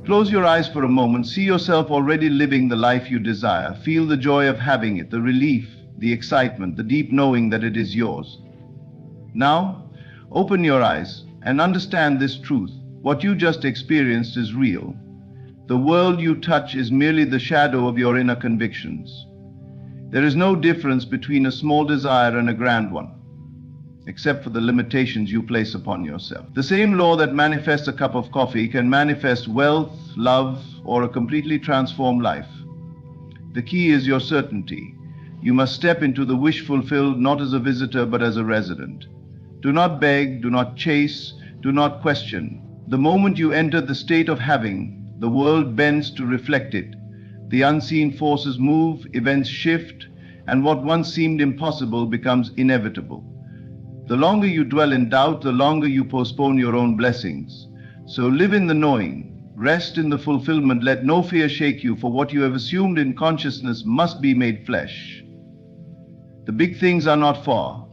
Close your eyes for a moment. See yourself already living the life you desire. Feel the joy of having it, the relief, the excitement, the deep knowing that it is yours. Now, open your eyes and understand this truth. What you just experienced is real. The world you touch is merely the shadow of your inner convictions. There is no difference between a small desire and a grand one, except for the limitations you place upon yourself. The same law that manifests a cup of coffee can manifest wealth, love, or a completely transformed life. The key is your certainty. You must step into the wish fulfilled not as a visitor but as a resident. Do not beg, do not chase, do not question. The moment you enter the state of having, the world bends to reflect it. The unseen forces move, events shift, and what once seemed impossible becomes inevitable. The longer you dwell in doubt, the longer you postpone your own blessings. So live in the knowing, rest in the fulfillment, let no fear shake you, for what you have assumed in consciousness must be made flesh. The big things are not far.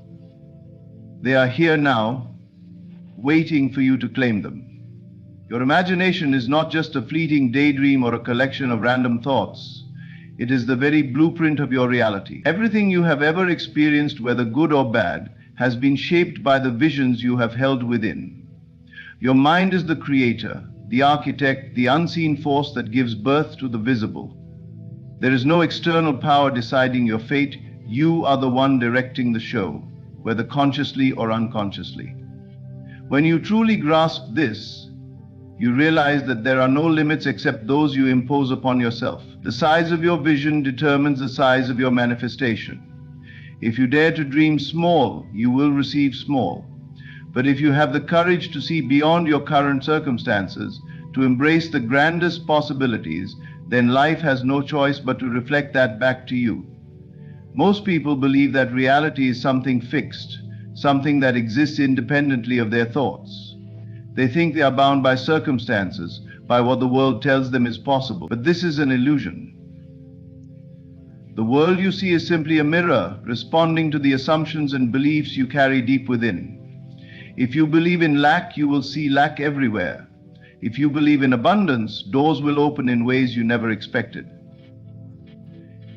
They are here now, waiting for you to claim them. Your imagination is not just a fleeting daydream or a collection of random thoughts. It is the very blueprint of your reality. Everything you have ever experienced, whether good or bad, has been shaped by the visions you have held within. Your mind is the creator, the architect, the unseen force that gives birth to the visible. There is no external power deciding your fate. You are the one directing the show, whether consciously or unconsciously. When you truly grasp this, you realize that there are no limits except those you impose upon yourself. The size of your vision determines the size of your manifestation. If you dare to dream small, you will receive small. But if you have the courage to see beyond your current circumstances, to embrace the grandest possibilities, then life has no choice but to reflect that back to you. Most people believe that reality is something fixed, something that exists independently of their thoughts. They think they are bound by circumstances, by what the world tells them is possible. But this is an illusion. The world you see is simply a mirror responding to the assumptions and beliefs you carry deep within. If you believe in lack, you will see lack everywhere. If you believe in abundance, doors will open in ways you never expected.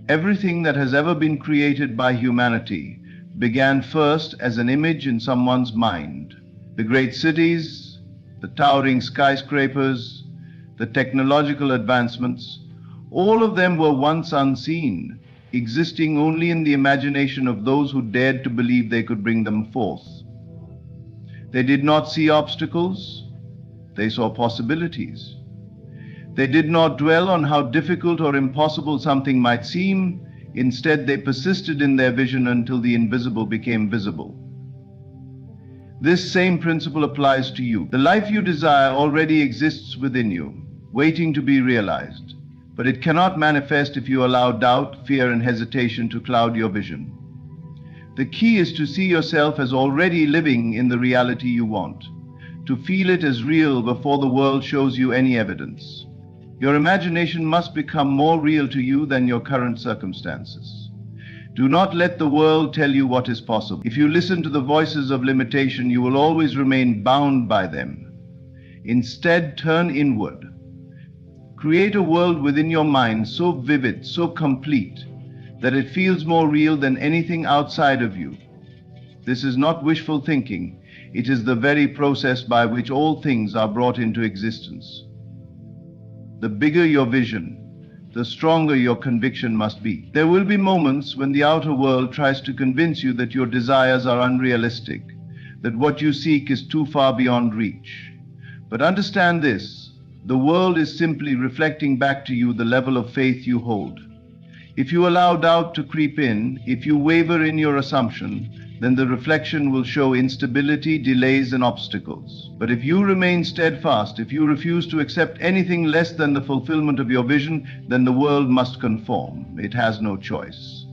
Everything that has ever been created by humanity began first as an image in someone's mind. The great cities, the towering skyscrapers, the technological advancements, all of them were once unseen, existing only in the imagination of those who dared to believe they could bring them forth. They did not see obstacles, they saw possibilities. They did not dwell on how difficult or impossible something might seem. Instead, they persisted in their vision until the invisible became visible. This same principle applies to you. The life you desire already exists within you, waiting to be realized. But it cannot manifest if you allow doubt, fear, and hesitation to cloud your vision. The key is to see yourself as already living in the reality you want, to feel it as real before the world shows you any evidence. Your imagination must become more real to you than your current circumstances. Do not let the world tell you what is possible. If you listen to the voices of limitation, you will always remain bound by them. Instead, turn inward. Create a world within your mind so vivid, so complete, that it feels more real than anything outside of you. This is not wishful thinking. It is the very process by which all things are brought into existence. The bigger your vision, the stronger your conviction must be. There will be moments when the outer world tries to convince you that your desires are unrealistic, that what you seek is too far beyond reach. But understand this, the world is simply reflecting back to you the level of faith you hold. If you allow doubt to creep in, if you waver in your assumption, then the reflection will show instability, delays, and obstacles. But if you remain steadfast, if you refuse to accept anything less than the fulfillment of your vision, then the world must conform. It has no choice.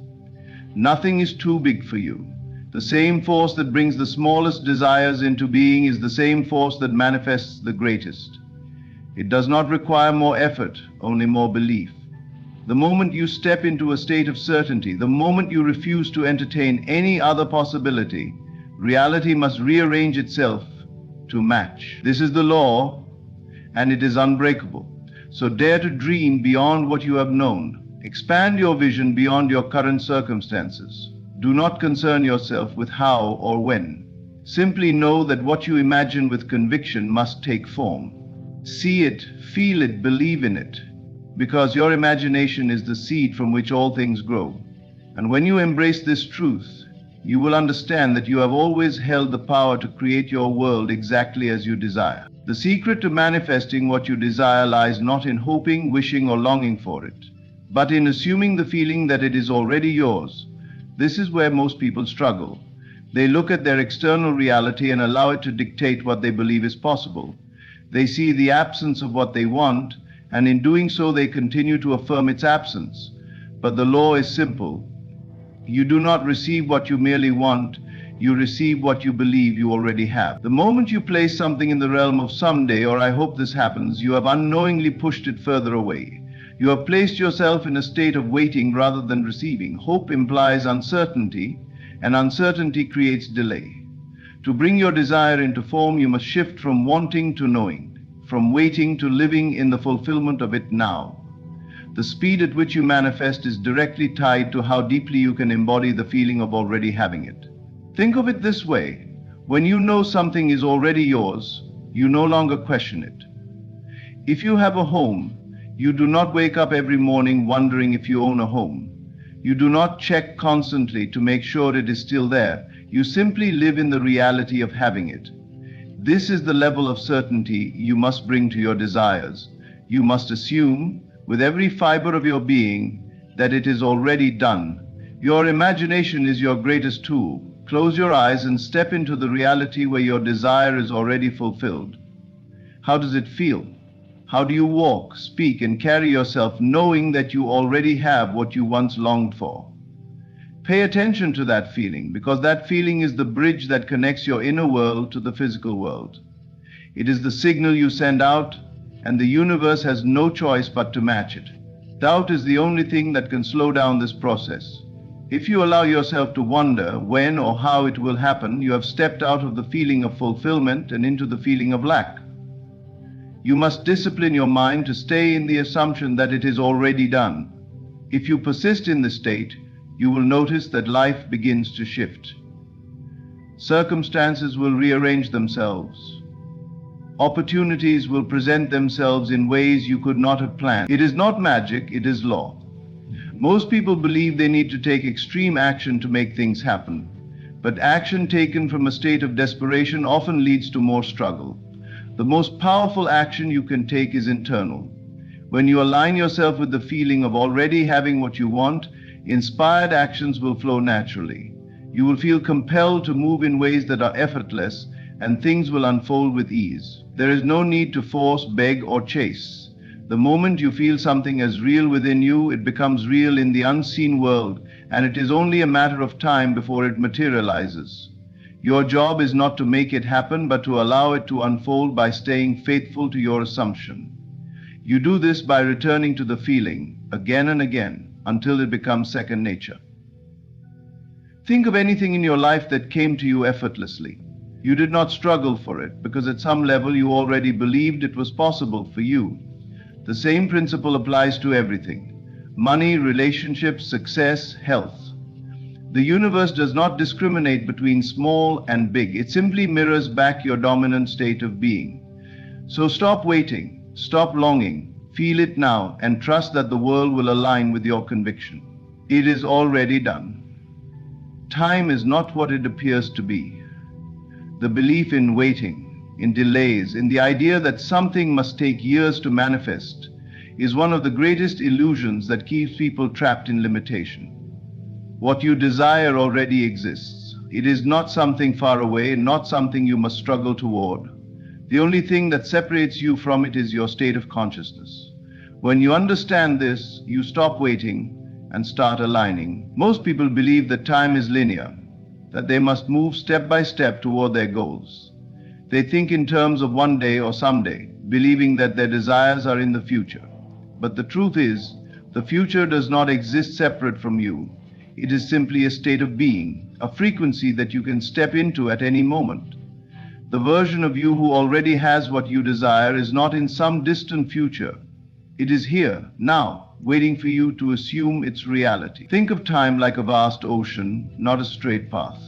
Nothing is too big for you. The same force that brings the smallest desires into being is the same force that manifests the greatest. It does not require more effort, only more belief. The moment you step into a state of certainty, the moment you refuse to entertain any other possibility, reality must rearrange itself to match. This is the law, and it is unbreakable. So dare to dream beyond what you have known. Expand your vision beyond your current circumstances. Do not concern yourself with how or when. Simply know that what you imagine with conviction must take form. See it, feel it, believe in it, because your imagination is the seed from which all things grow. And when you embrace this truth, you will understand that you have always held the power to create your world exactly as you desire. The secret to manifesting what you desire lies not in hoping, wishing, or longing for it, but in assuming the feeling that it is already yours. This is where most people struggle. They look at their external reality and allow it to dictate what they believe is possible. They see the absence of what they want, and in doing so they continue to affirm its absence. But the law is simple. You do not receive what you merely want, you receive what you believe you already have. The moment you place something in the realm of someday, or I hope this happens, you have unknowingly pushed it further away. You have placed yourself in a state of waiting rather than receiving. Hope implies uncertainty, and uncertainty creates delay. To bring your desire into form, you must shift from wanting to knowing, from waiting to living in the fulfillment of it now. The speed at which you manifest is directly tied to how deeply you can embody the feeling of already having it. Think of it this way: when you know something is already yours, you no longer question it. If you have a home, you do not wake up every morning wondering if you own a home. You do not check constantly to make sure it is still there. You simply live in the reality of having it. This is the level of certainty you must bring to your desires. You must assume, with every fiber of your being, that it is already done. Your imagination is your greatest tool. Close your eyes and step into the reality where your desire is already fulfilled. How does it feel? How do you walk, speak, and carry yourself knowing that you already have what you once longed for? Pay attention to that feeling, because that feeling is the bridge that connects your inner world to the physical world. It is the signal you send out, and the universe has no choice but to match it. Doubt is the only thing that can slow down this process. If you allow yourself to wonder when or how it will happen, you have stepped out of the feeling of fulfillment and into the feeling of lack. You must discipline your mind to stay in the assumption that it is already done. If you persist in this state, you will notice that life begins to shift. Circumstances will rearrange themselves. Opportunities will present themselves in ways you could not have planned. It is not magic, it is law. Most people believe they need to take extreme action to make things happen, but action taken from a state of desperation often leads to more struggle. The most powerful action you can take is internal. When you align yourself with the feeling of already having what you want, inspired actions will flow naturally. You will feel compelled to move in ways that are effortless, and things will unfold with ease. There is no need to force, beg, or chase. The moment you feel something as real within you, it becomes real in the unseen world, and it is only a matter of time before it materializes. Your job is not to make it happen, but to allow it to unfold by staying faithful to your assumption. You do this by returning to the feeling again and again until it becomes second nature. Think of anything in your life that came to you effortlessly. You did not struggle for it because at some level you already believed it was possible for you. The same principle applies to everything: money, relationships, success, health. The universe does not discriminate between small and big. It simply mirrors back your dominant state of being. So stop waiting, stop longing, feel it now, and trust that the world will align with your conviction. It is already done. Time is not what it appears to be. The belief in waiting, in delays, in the idea that something must take years to manifest, is one of the greatest illusions that keeps people trapped in limitation. What you desire already exists. It is not something far away, not something you must struggle toward. The only thing that separates you from it is your state of consciousness. When you understand this, you stop waiting and start aligning. Most people believe that time is linear, that they must move step by step toward their goals. They think in terms of one day or someday, believing that their desires are in the future. But the truth is, the future does not exist separate from you. It is simply a state of being, a frequency that you can step into at any moment. The version of you who already has what you desire is not in some distant future. It is here, now, waiting for you to assume its reality. Think of time like a vast ocean, not a straight path.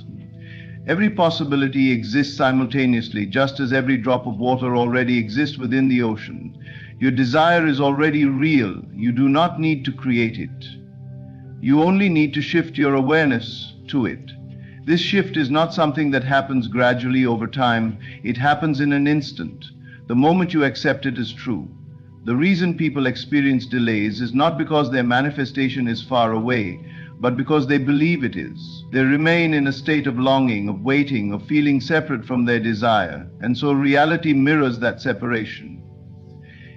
Every possibility exists simultaneously, just as every drop of water already exists within the ocean. Your desire is already real. You do not need to create it. You only need to shift your awareness to it. This shift is not something that happens gradually over time. It happens in an instant, the moment you accept it as true. The reason people experience delays is not because their manifestation is far away, but because they believe it is. They remain in a state of longing, of waiting, of feeling separate from their desire, and so reality mirrors that separation.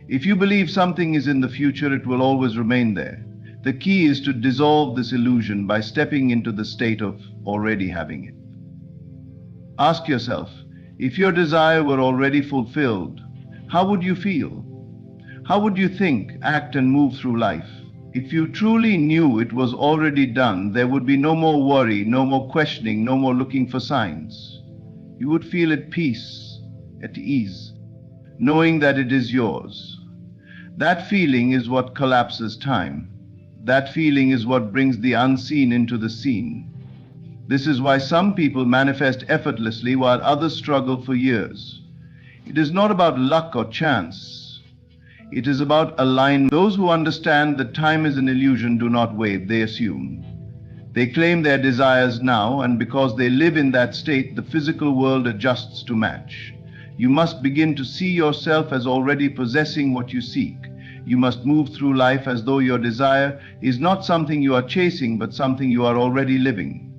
If you believe something is in the future, it will always remain there. The key is to dissolve this illusion by stepping into the state of already having it. Ask yourself, if your desire were already fulfilled, how would you feel? How would you think, act, and move through life? If you truly knew it was already done, there would be no more worry, no more questioning, no more looking for signs. You would feel at peace, at ease, knowing that it is yours. That feeling is what collapses time. That feeling is what brings the unseen into the seen. This is why some people manifest effortlessly while others struggle for years. It is not about luck or chance. It is about alignment. Those who understand that time is an illusion do not wait, they assume. They claim their desires now, and because they live in that state, the physical world adjusts to match. You must begin to see yourself as already possessing what you seek. You must move through life as though your desire is not something you are chasing, but something you are already living.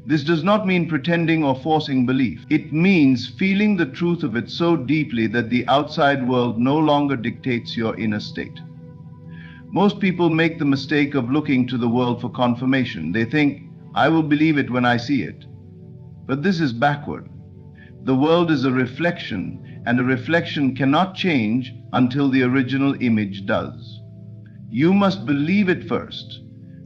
This does not mean pretending or forcing belief. It means feeling the truth of it so deeply that the outside world no longer dictates your inner state. Most people make the mistake of looking to the world for confirmation. They think, I will believe it when I see it. But this is backward. The world is a reflection, and a reflection cannot change until the original image does. You must believe it first.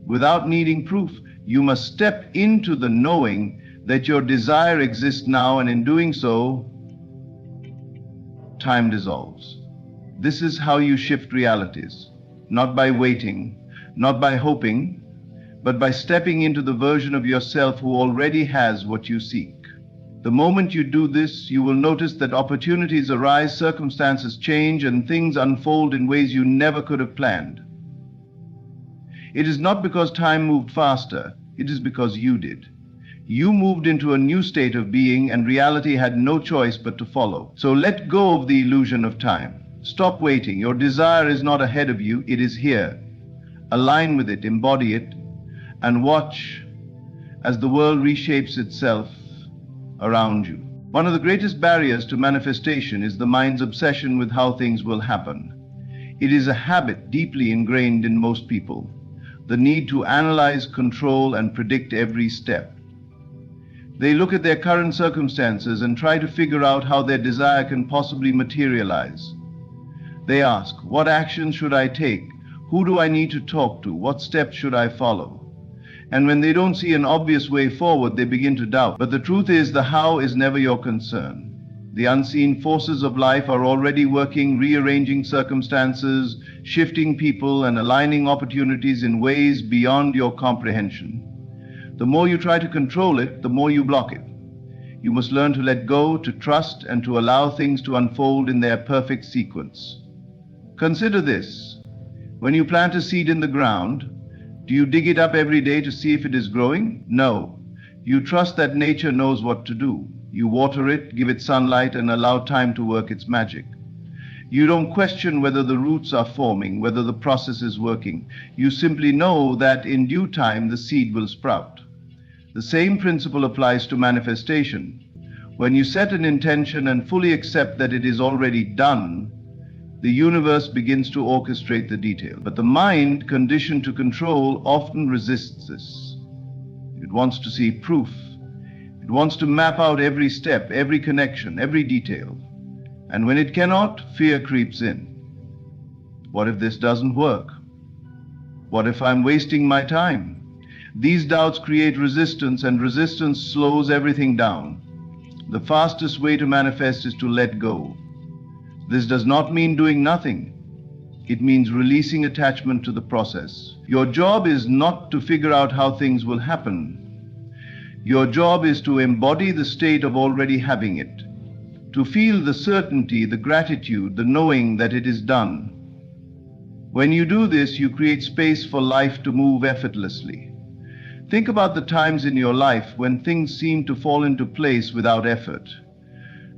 Without needing proof, you must step into the knowing that your desire exists now, and in doing so, time dissolves. This is how you shift realities, not by waiting, not by hoping, but by stepping into the version of yourself who already has what you seek. The moment you do this, you will notice that opportunities arise, circumstances change, and things unfold in ways you never could have planned. It is not because time moved faster, it is because you did. You moved into a new state of being, and reality had no choice but to follow. So let go of the illusion of time. Stop waiting. Your desire is not ahead of you, it is here. Align with it, embody it, and watch as the world reshapes itself around you. One of the greatest barriers to manifestation is the mind's obsession with how things will happen. It is a habit deeply ingrained in most people. The need to analyze, control, and predict every step. They look at their current circumstances and try to figure out how their desire can possibly materialize. They ask, what action should I take? Who do I need to talk to? What steps should I follow? And when they don't see an obvious way forward, they begin to doubt. But the truth is, the how is never your concern. The unseen forces of life are already working, rearranging circumstances, shifting people, and aligning opportunities in ways beyond your comprehension. The more you try to control it, the more you block it. You must learn to let go, to trust, and to allow things to unfold in their perfect sequence. Consider this. When you plant a seed in the ground, do you dig it up every day to see if it is growing? No. You trust that nature knows what to do. You water it, give it sunlight, and allow time to work its magic. You don't question whether the roots are forming, whether the process is working. You simply know that in due time the seed will sprout. The same principle applies to manifestation. When you set an intention and fully accept that it is already done, the universe begins to orchestrate the detail. But the mind, conditioned to control, often resists this. It wants to see proof. It wants to map out every step, every connection, every detail. And when it cannot, fear creeps in. What if this doesn't work? What if I'm wasting my time? These doubts create resistance, and resistance slows everything down. The fastest way to manifest is to let go. This does not mean doing nothing. It means releasing attachment to the process. Your job is not to figure out how things will happen. Your job is to embody the state of already having it, to feel the certainty, the gratitude, the knowing that it is done. When you do this, you create space for life to move effortlessly. Think about the times in your life when things seem to fall into place without effort.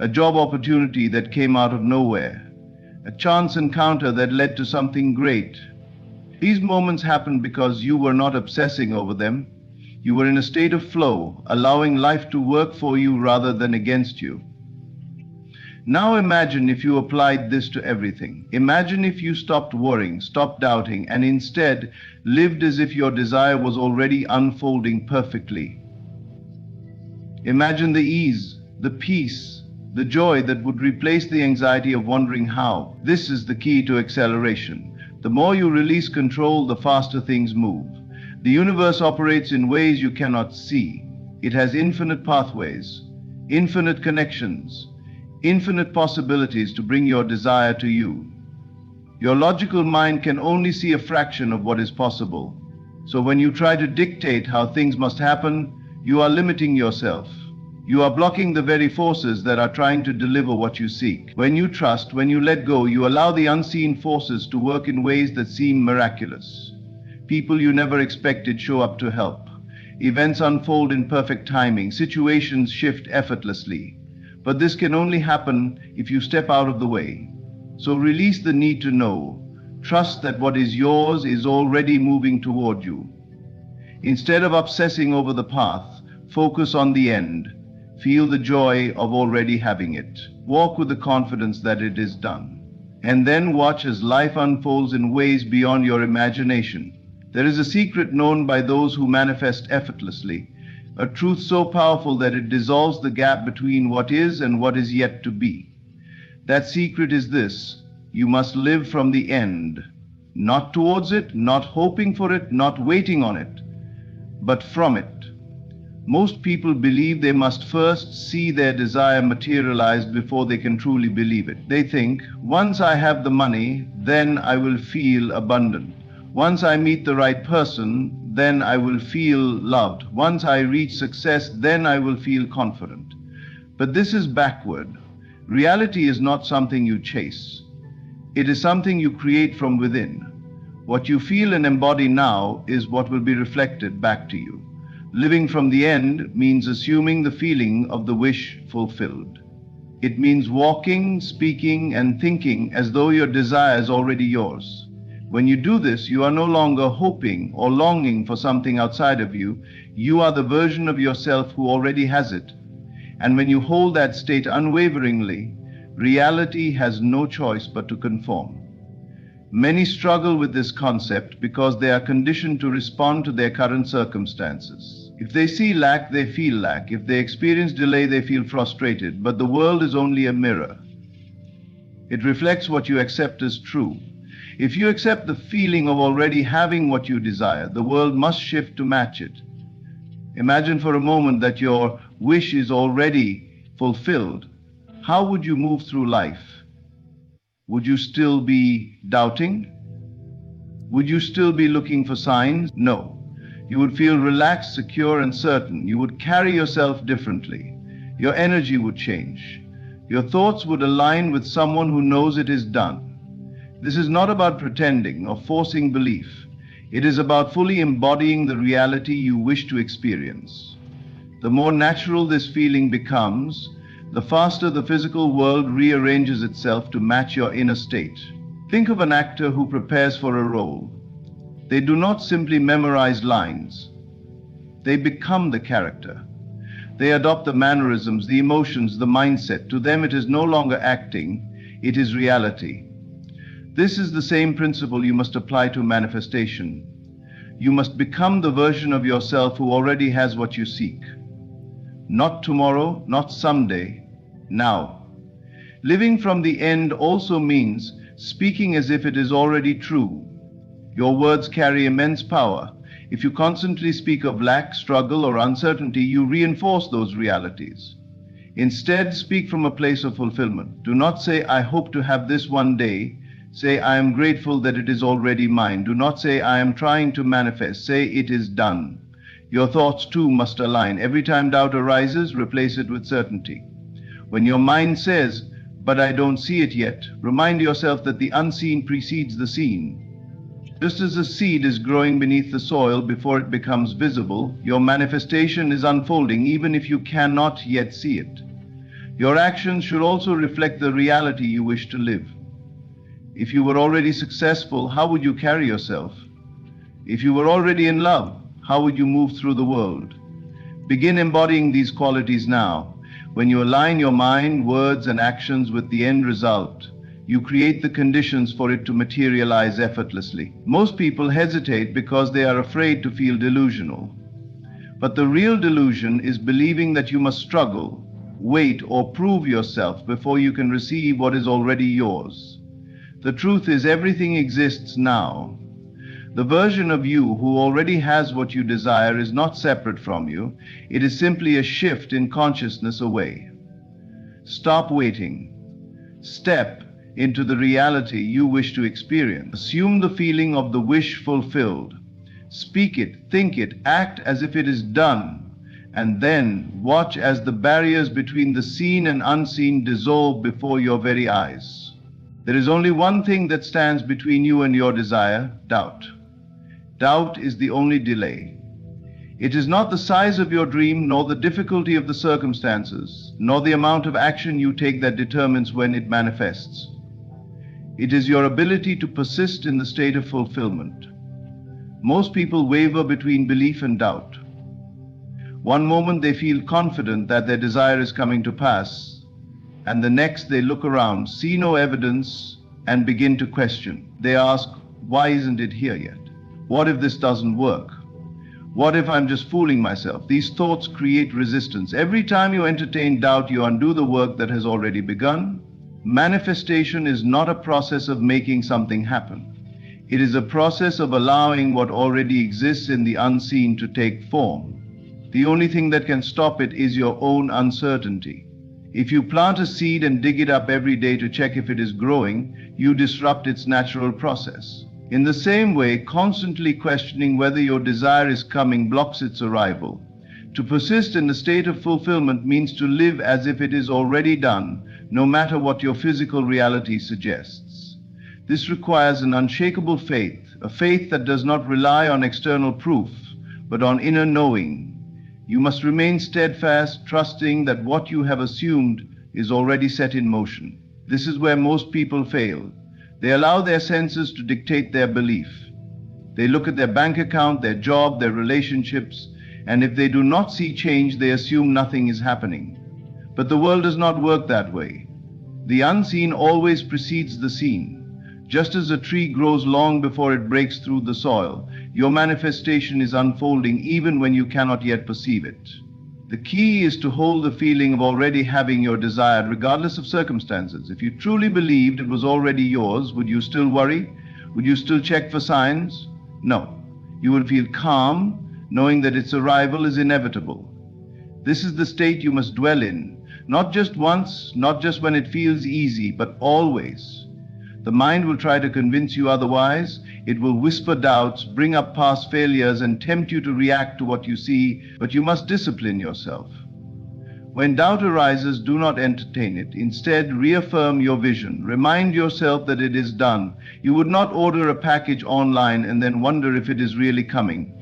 A job opportunity that came out of nowhere, a chance encounter that led to something great. These moments happened because you were not obsessing over them. You were in a state of flow, allowing life to work for you rather than against you. Now imagine if you applied this to everything. Imagine if you stopped worrying, stopped doubting, and instead lived as if your desire was already unfolding perfectly. Imagine the ease, the peace, the joy that would replace the anxiety of wondering how. This is the key to acceleration. The more you release control, the faster things move. The universe operates in ways you cannot see. It has infinite pathways, infinite connections, infinite possibilities to bring your desire to you. Your logical mind can only see a fraction of what is possible. So when you try to dictate how things must happen, you are limiting yourself. You are blocking the very forces that are trying to deliver what you seek. When you trust, when you let go, you allow the unseen forces to work in ways that seem miraculous. People you never expected show up to help. Events unfold in perfect timing. Situations shift effortlessly. But this can only happen if you step out of the way. So release the need to know. Trust that what is yours is already moving toward you. Instead of obsessing over the path, focus on the end. Feel the joy of already having it. Walk with the confidence that it is done. And then watch as life unfolds in ways beyond your imagination. There is a secret known by those who manifest effortlessly, a truth so powerful that it dissolves the gap between what is and what is yet to be. That secret is this: you must live from the end, not towards it, not hoping for it, not waiting on it, but from it. Most people believe they must first see their desire materialized before they can truly believe it. They think, once I have the money, then I will feel abundant. Once I meet the right person, then I will feel loved. Once I reach success, then I will feel confident. But this is backward. Reality is not something you chase. It is something you create from within. What you feel and embody now is what will be reflected back to you. Living from the end means assuming the feeling of the wish fulfilled. It means walking, speaking, and thinking as though your desire is already yours. When you do this, you are no longer hoping or longing for something outside of you. You are the version of yourself who already has it. And when you hold that state unwaveringly, reality has no choice but to conform. Many struggle with this concept because they are conditioned to respond to their current circumstances. If they see lack, they feel lack. If they experience delay, they feel frustrated. But the world is only a mirror. It reflects what you accept as true. If you accept the feeling of already having what you desire, the world must shift to match it. Imagine for a moment that your wish is already fulfilled. How would you move through life? Would you still be doubting? Would you still be looking for signs? No. You would feel relaxed, secure, and certain. You would carry yourself differently. Your energy would change. Your thoughts would align with someone who knows it is done. This is not about pretending or forcing belief. It is about fully embodying the reality you wish to experience. The more natural this feeling becomes, the faster the physical world rearranges itself to match your inner state. Think of an actor who prepares for a role. They do not simply memorize lines. They become the character. They adopt the mannerisms, the emotions, the mindset. To them, it is no longer acting, it is reality. This is the same principle you must apply to manifestation. You must become the version of yourself who already has what you seek. Not tomorrow, not someday, now. Living from the end also means speaking as if it is already true. Your words carry immense power. If you constantly speak of lack, struggle, or uncertainty, you reinforce those realities. Instead, speak from a place of fulfillment. Do not say, I hope to have this one day. Say, I am grateful that it is already mine. Do not say, I am trying to manifest. Say, it is done. Your thoughts too must align. Every time doubt arises, replace it with certainty. When your mind says, but I don't see it yet, remind yourself that the unseen precedes the seen. Just as a seed is growing beneath the soil before it becomes visible, your manifestation is unfolding even if you cannot yet see it. Your actions should also reflect the reality you wish to live. If you were already successful, how would you carry yourself? If you were already in love, how would you move through the world? Begin embodying these qualities now. When you align your mind, words, and actions with the end result, you create the conditions for it to materialize effortlessly. Most people hesitate because they are afraid to feel delusional. But the real delusion is believing that you must struggle, wait, or prove yourself before you can receive what is already yours. The truth is, everything exists now. The version of you who already has what you desire is not separate from you. It is simply a shift in consciousness away. Stop waiting. Step into the reality you wish to experience. Assume the feeling of the wish fulfilled. Speak it, think it, act as if it is done, and then watch as the barriers between the seen and unseen dissolve before your very eyes. There is only one thing that stands between you and your desire: doubt. Doubt is the only delay. It is not the size of your dream, nor the difficulty of the circumstances, nor the amount of action you take that determines when it manifests. It is your ability to persist in the state of fulfillment. Most people waver between belief and doubt. One moment they feel confident that their desire is coming to pass, and the next they look around, see no evidence, and begin to question. They ask, why isn't it here yet? What if this doesn't work? What if I'm just fooling myself? These thoughts create resistance. Every time you entertain doubt, you undo the work that has already begun. Manifestation is not a process of making something happen. It is a process of allowing what already exists in the unseen to take form. The only thing that can stop it is your own uncertainty. If you plant a seed and dig it up every day to check if it is growing, you disrupt its natural process. In the same way, constantly questioning whether your desire is coming blocks its arrival. To persist in the state of fulfillment means to live as if it is already done, no matter what your physical reality suggests. This requires an unshakable faith, a faith that does not rely on external proof, but on inner knowing. You must remain steadfast, trusting that what you have assumed is already set in motion. This is where most people fail. They allow their senses to dictate their belief. They look at their bank account, their job, their relationships, and if they do not see change, they assume nothing is happening. But the world does not work that way. The unseen always precedes the seen. Just as a tree grows long before it breaks through the soil, your manifestation is unfolding even when you cannot yet perceive it. The key is to hold the feeling of already having your desire regardless of circumstances. If you truly believed it was already yours, would you still worry? Would you still check for signs? No. You will feel calm, knowing that its arrival is inevitable. This is the state you must dwell in, not just once, not just when it feels easy, but always. The mind will try to convince you otherwise. It will whisper doubts, bring up past failures, and tempt you to react to what you see, but you must discipline yourself. When doubt arises, do not entertain it. Instead, reaffirm your vision. Remind yourself that it is done. You would not order a package online and then wonder if it is really coming.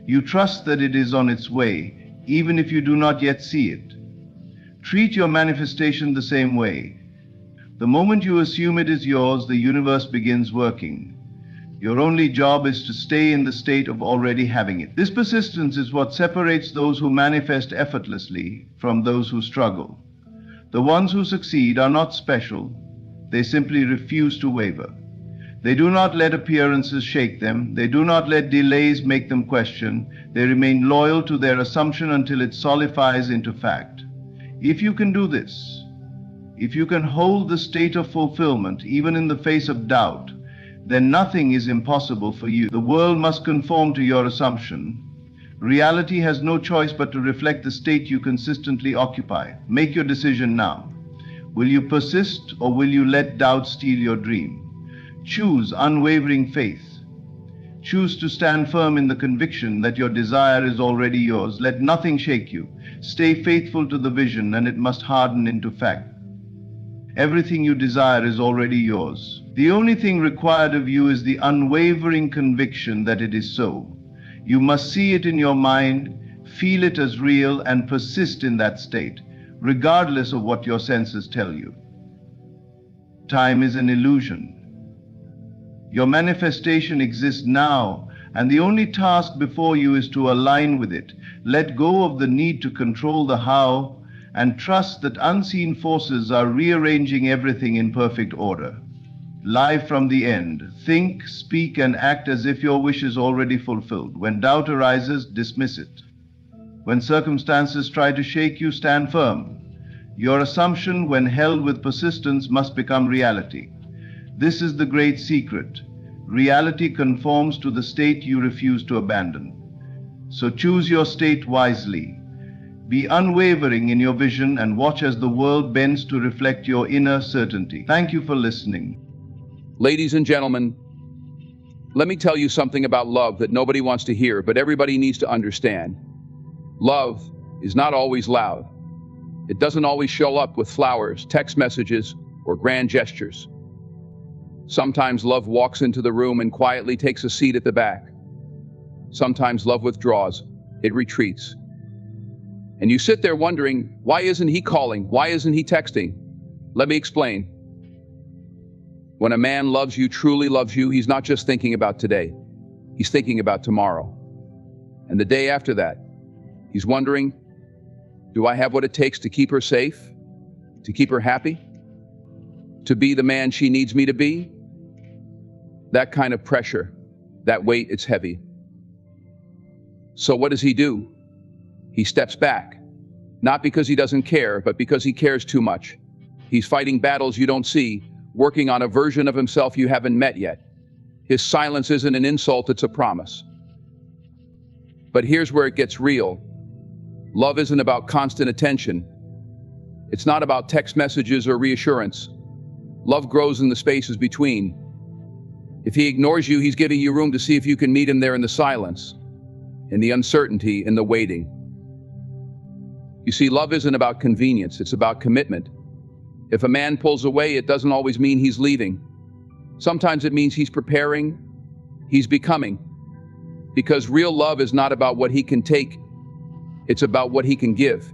You trust that it is on its way, even if you do not yet see it. Treat your manifestation the same way. The moment you assume it is yours, the universe begins working. Your only job is to stay in the state of already having it. This persistence is what separates those who manifest effortlessly from those who struggle. The ones who succeed are not special. They simply refuse to waver. They do not let appearances shake them. They do not let delays make them question. They remain loyal to their assumption until it solidifies into fact. If you can do this, if you can hold the state of fulfillment even in the face of doubt, then nothing is impossible for you. The world must conform to your assumption. Reality has no choice but to reflect the state you consistently occupy. Make your decision now. Will you persist, or will you let doubt steal your dream? Choose unwavering faith. Choose to stand firm in the conviction that your desire is already yours. Let nothing shake you. Stay faithful to the vision, and it must harden into fact. Everything you desire is already yours. The only thing required of you is the unwavering conviction that it is so. You must see it in your mind, feel it as real, and persist in that state, regardless of what your senses tell you. Time is an illusion. Your manifestation exists now, and the only task before you is to align with it. Let go of the need to control the how, and trust that unseen forces are rearranging everything in perfect order. Live from the end, think, speak, and act as if your wish is already fulfilled. When doubt arises, dismiss it. When circumstances try to shake you, stand firm. Your assumption, when held with persistence, must become reality. This is the great secret. Reality conforms to the state you refuse to abandon. So choose your state wisely. Be unwavering in your vision and watch as the world bends to reflect your inner certainty. Thank you for listening. Ladies and gentlemen, let me tell you something about love that nobody wants to hear, but everybody needs to understand. Love is not always loud. It doesn't always show up with flowers, text messages, or grand gestures. Sometimes love walks into the room and quietly takes a seat at the back. Sometimes love withdraws, it retreats. And you sit there wondering, why isn't he calling? Why isn't he texting? Let me explain. When a man loves you, truly loves you, he's not just thinking about today. He's thinking about tomorrow. And the day after that, he's wondering, do I have what it takes to keep her safe? To keep her happy? To be the man she needs me to be? That kind of pressure, that weight, it's heavy. So what does he do? He steps back. Not because he doesn't care, but because he cares too much. He's fighting battles you don't see, working on a version of himself you haven't met yet. His silence isn't an insult, it's a promise. But here's where it gets real. Love isn't about constant attention. It's not about text messages or reassurance. Love grows in the spaces between. If he ignores you, he's giving you room to see if you can meet him there in the silence, in the uncertainty, in the waiting. You see, love isn't about convenience, it's about commitment. If a man pulls away, it doesn't always mean he's leaving. Sometimes it means he's preparing, he's becoming. Because real love is not about what he can take, it's about what he can give.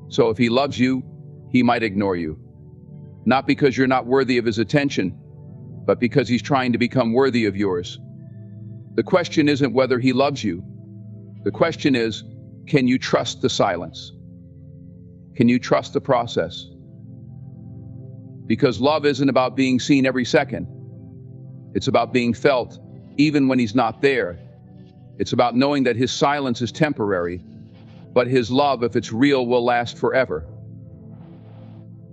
So if he loves you, he might ignore you. Not because you're not worthy of his attention, but because he's trying to become worthy of yours. The question isn't whether he loves you. The question is, can you trust the silence? Can you trust the process? Because love isn't about being seen every second. It's about being felt, even when he's not there. It's about knowing that his silence is temporary, but his love, if it's real, will last forever.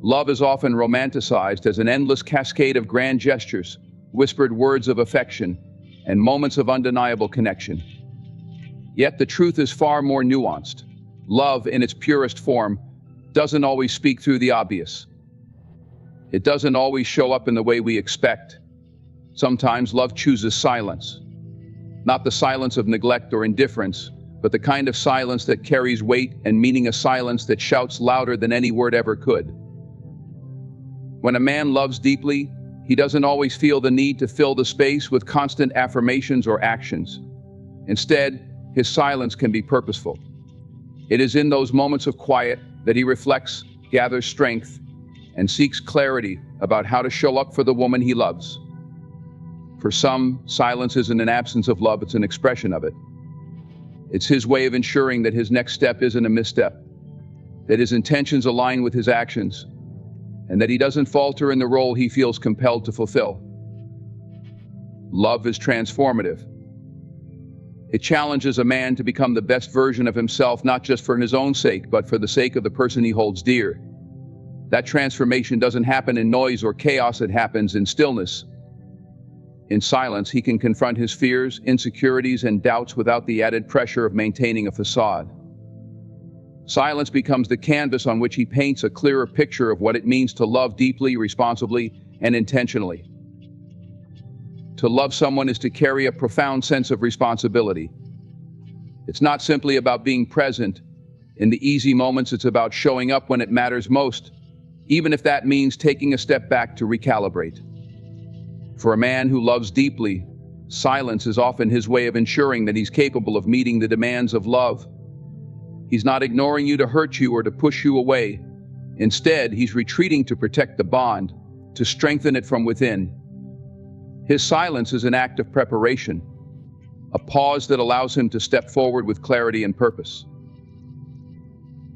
Love is often romanticized as an endless cascade of grand gestures, whispered words of affection, and moments of undeniable connection. Yet the truth is far more nuanced. Love, in its purest form, doesn't always speak through the obvious. It doesn't always show up in the way we expect. Sometimes love chooses silence. Not the silence of neglect or indifference, but the kind of silence that carries weight and meaning, a silence that shouts louder than any word ever could. When a man loves deeply, he doesn't always feel the need to fill the space with constant affirmations or actions. Instead, his silence can be purposeful. It is in those moments of quiet that he reflects, gathers strength, and seeks clarity about how to show up for the woman he loves. For some, silence isn't an absence of love, it's an expression of it. It's his way of ensuring that his next step isn't a misstep, that his intentions align with his actions, and that he doesn't falter in the role he feels compelled to fulfill. Love is transformative. It challenges a man to become the best version of himself, not just for his own sake, but for the sake of the person he holds dear. That transformation doesn't happen in noise or chaos, it happens in stillness. In silence, he can confront his fears, insecurities, and doubts without the added pressure of maintaining a facade. Silence becomes the canvas on which he paints a clearer picture of what it means to love deeply, responsibly, and intentionally. To love someone is to carry a profound sense of responsibility. It's not simply about being present in the easy moments, it's about showing up when it matters most, even if that means taking a step back to recalibrate. For a man who loves deeply, silence is often his way of ensuring that he's capable of meeting the demands of love. He's not ignoring you to hurt you or to push you away. Instead, he's retreating to protect the bond, to strengthen it from within. His silence is an act of preparation, a pause that allows him to step forward with clarity and purpose.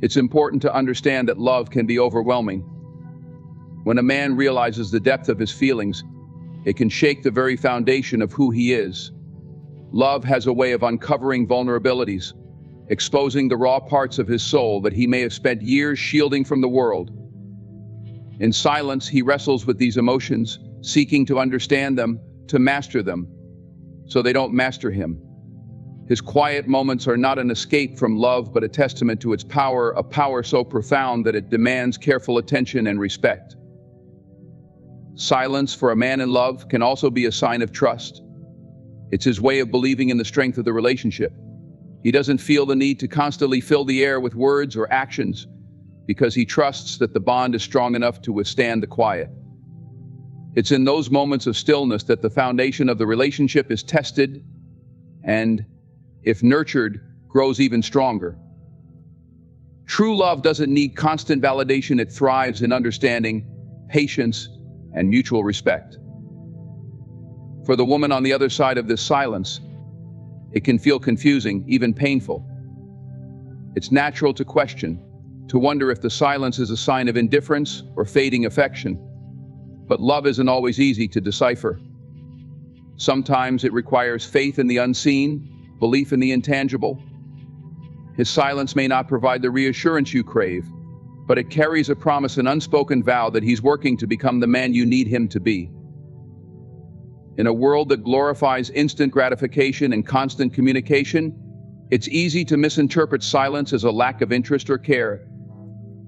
It's important to understand that love can be overwhelming. When a man realizes the depth of his feelings, it can shake the very foundation of who he is. Love has a way of uncovering vulnerabilities, exposing the raw parts of his soul that he may have spent years shielding from the world. In silence, he wrestles with these emotions, seeking to understand them, to master them, so they don't master him. His quiet moments are not an escape from love, but a testament to its power, a power so profound that it demands careful attention and respect. Silence for a man in love can also be a sign of trust. It's his way of believing in the strength of the relationship. He doesn't feel the need to constantly fill the air with words or actions because he trusts that the bond is strong enough to withstand the quiet. It's in those moments of stillness that the foundation of the relationship is tested and, if nurtured, grows even stronger. True love doesn't need constant validation. It thrives in understanding, patience, and mutual respect. For the woman on the other side of this silence, it can feel confusing, even painful. It's natural to question, to wonder if the silence is a sign of indifference or fading affection. But love isn't always easy to decipher. Sometimes it requires faith in the unseen, belief in the intangible. His silence may not provide the reassurance you crave, but it carries a promise, an unspoken vow that he's working to become the man you need him to be. In a world that glorifies instant gratification and constant communication, it's easy to misinterpret silence as a lack of interest or care.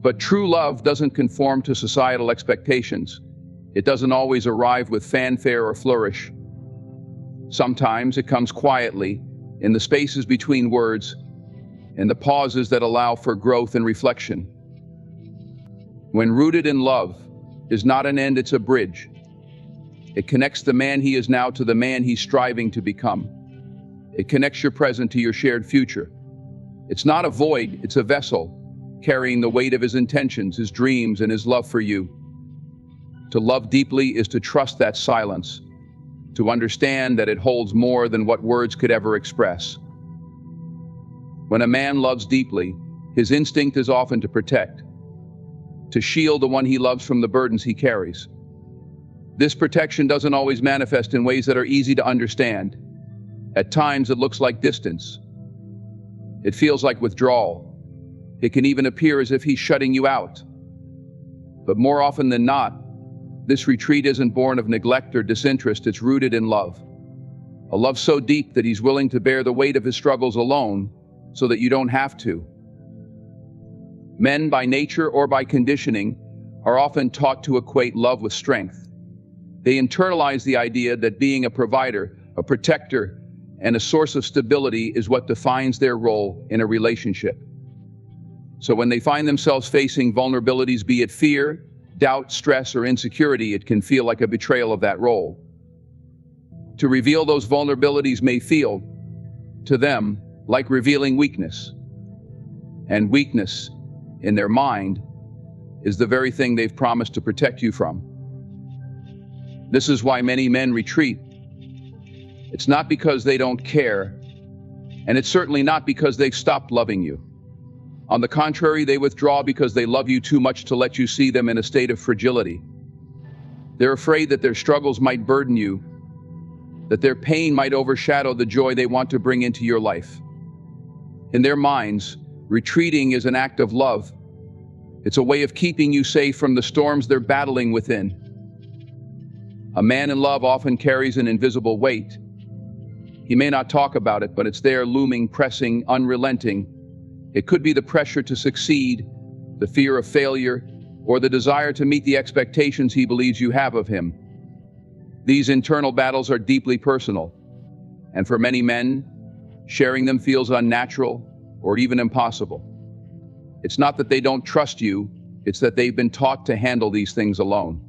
But true love doesn't conform to societal expectations. It doesn't always arrive with fanfare or flourish. Sometimes it comes quietly, in the spaces between words, in the pauses that allow for growth and reflection. When rooted in love is not an end, it's a bridge. It connects the man he is now to the man he's striving to become. It connects your present to your shared future. It's not a void, it's a vessel, carrying the weight of his intentions, his dreams, and his love for you. To love deeply is to trust that silence, to understand that it holds more than what words could ever express. When a man loves deeply, his instinct is often to protect, to shield the one he loves from the burdens he carries. This protection doesn't always manifest in ways that are easy to understand. At times it looks like distance. It feels like withdrawal. It can even appear as if he's shutting you out. But more often than not, this retreat isn't born of neglect or disinterest, it's rooted in love. A love so deep that he's willing to bear the weight of his struggles alone so that you don't have to. Men, by nature or by conditioning, are often taught to equate love with strength. They internalize the idea that being a provider, a protector, and a source of stability is what defines their role in a relationship. So when they find themselves facing vulnerabilities, be it fear, doubt, stress, or insecurity, it can feel like a betrayal of that role. To reveal those vulnerabilities may feel, to them, like revealing weakness. And weakness, in their mind, is the very thing they've promised to protect you from. This is why many men retreat. It's not because they don't care, and it's certainly not because they've stopped loving you. On the contrary, they withdraw because they love you too much to let you see them in a state of fragility. They're afraid that their struggles might burden you, that their pain might overshadow the joy they want to bring into your life. In their minds, retreating is an act of love. It's a way of keeping you safe from the storms they're battling within. A man in love often carries an invisible weight. He may not talk about it, but it's there, looming, pressing, unrelenting. It could be the pressure to succeed, the fear of failure, or the desire to meet the expectations he believes you have of him. These internal battles are deeply personal, and for many men, sharing them feels unnatural or even impossible. It's not that they don't trust you, it's that they've been taught to handle these things alone.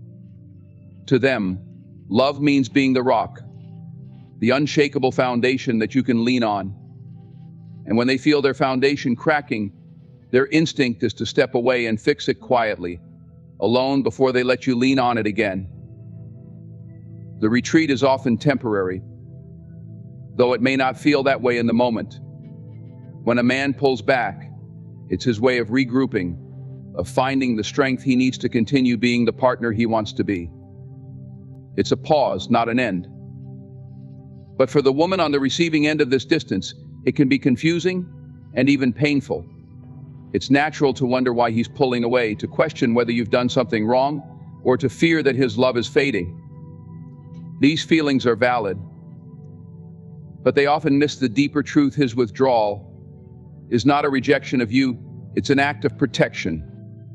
To them, love means being the rock, the unshakable foundation that you can lean on. And when they feel their foundation cracking, their instinct is to step away and fix it quietly, alone before they let you lean on it again. The retreat is often temporary, though it may not feel that way in the moment. When a man pulls back, it's his way of regrouping, of finding the strength he needs to continue being the partner he wants to be. It's a pause, not an end. But for the woman on the receiving end of this distance, it can be confusing and even painful. It's natural to wonder why he's pulling away, to question whether you've done something wrong, or to fear that his love is fading. These feelings are valid, but they often miss the deeper truth. His withdrawal is not a rejection of you, it's an act of protection,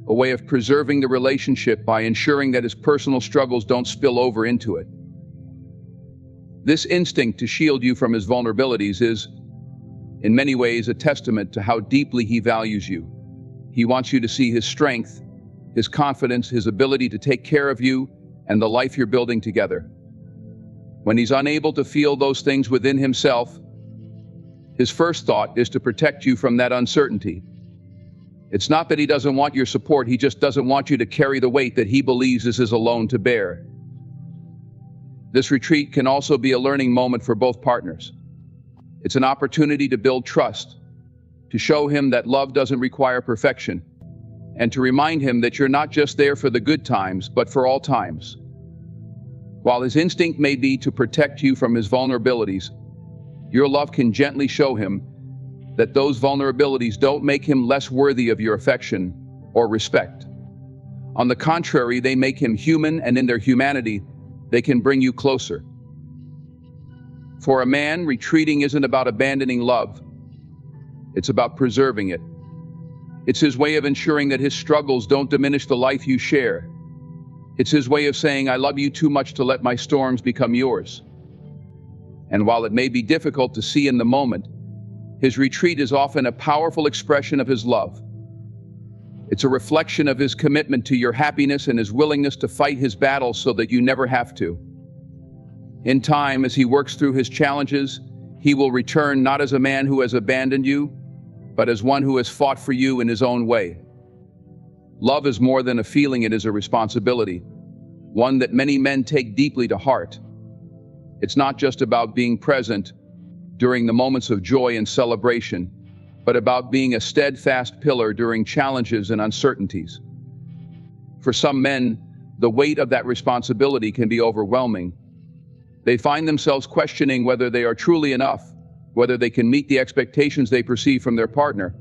a way of preserving the relationship by ensuring that his personal struggles don't spill over into it. This instinct to shield you from his vulnerabilities is, in many ways, a testament to how deeply he values you. He wants you to see his strength, his confidence, his ability to take care of you, and the life you're building together. When he's unable to feel those things within himself, his first thought is to protect you from that uncertainty. It's not that he doesn't want your support, he just doesn't want you to carry the weight that he believes is his alone to bear. This retreat can also be a learning moment for both partners. It's an opportunity to build trust, to show him that love doesn't require perfection, and to remind him that you're not just there for the good times, but for all times. While his instinct may be to protect you from his vulnerabilities, your love can gently show him that those vulnerabilities don't make him less worthy of your affection or respect. On the contrary, they make him human, and in their humanity, they can bring you closer. For a man, retreating isn't about abandoning love. It's about preserving it. It's his way of ensuring that his struggles don't diminish the life you share. It's his way of saying, I love you too much to let my storms become yours. And while it may be difficult to see in the moment, his retreat is often a powerful expression of his love. It's a reflection of his commitment to your happiness and his willingness to fight his battles so that you never have to. In time, as he works through his challenges, he will return not as a man who has abandoned you, but as one who has fought for you in his own way. Love is more than a feeling, it is a responsibility, one that many men take deeply to heart. It's not just about being present during the moments of joy and celebration, but about being a steadfast pillar during challenges and uncertainties. For some men, the weight of that responsibility can be overwhelming. They find themselves questioning whether they are truly enough, whether they can meet the expectations they perceive from their partner,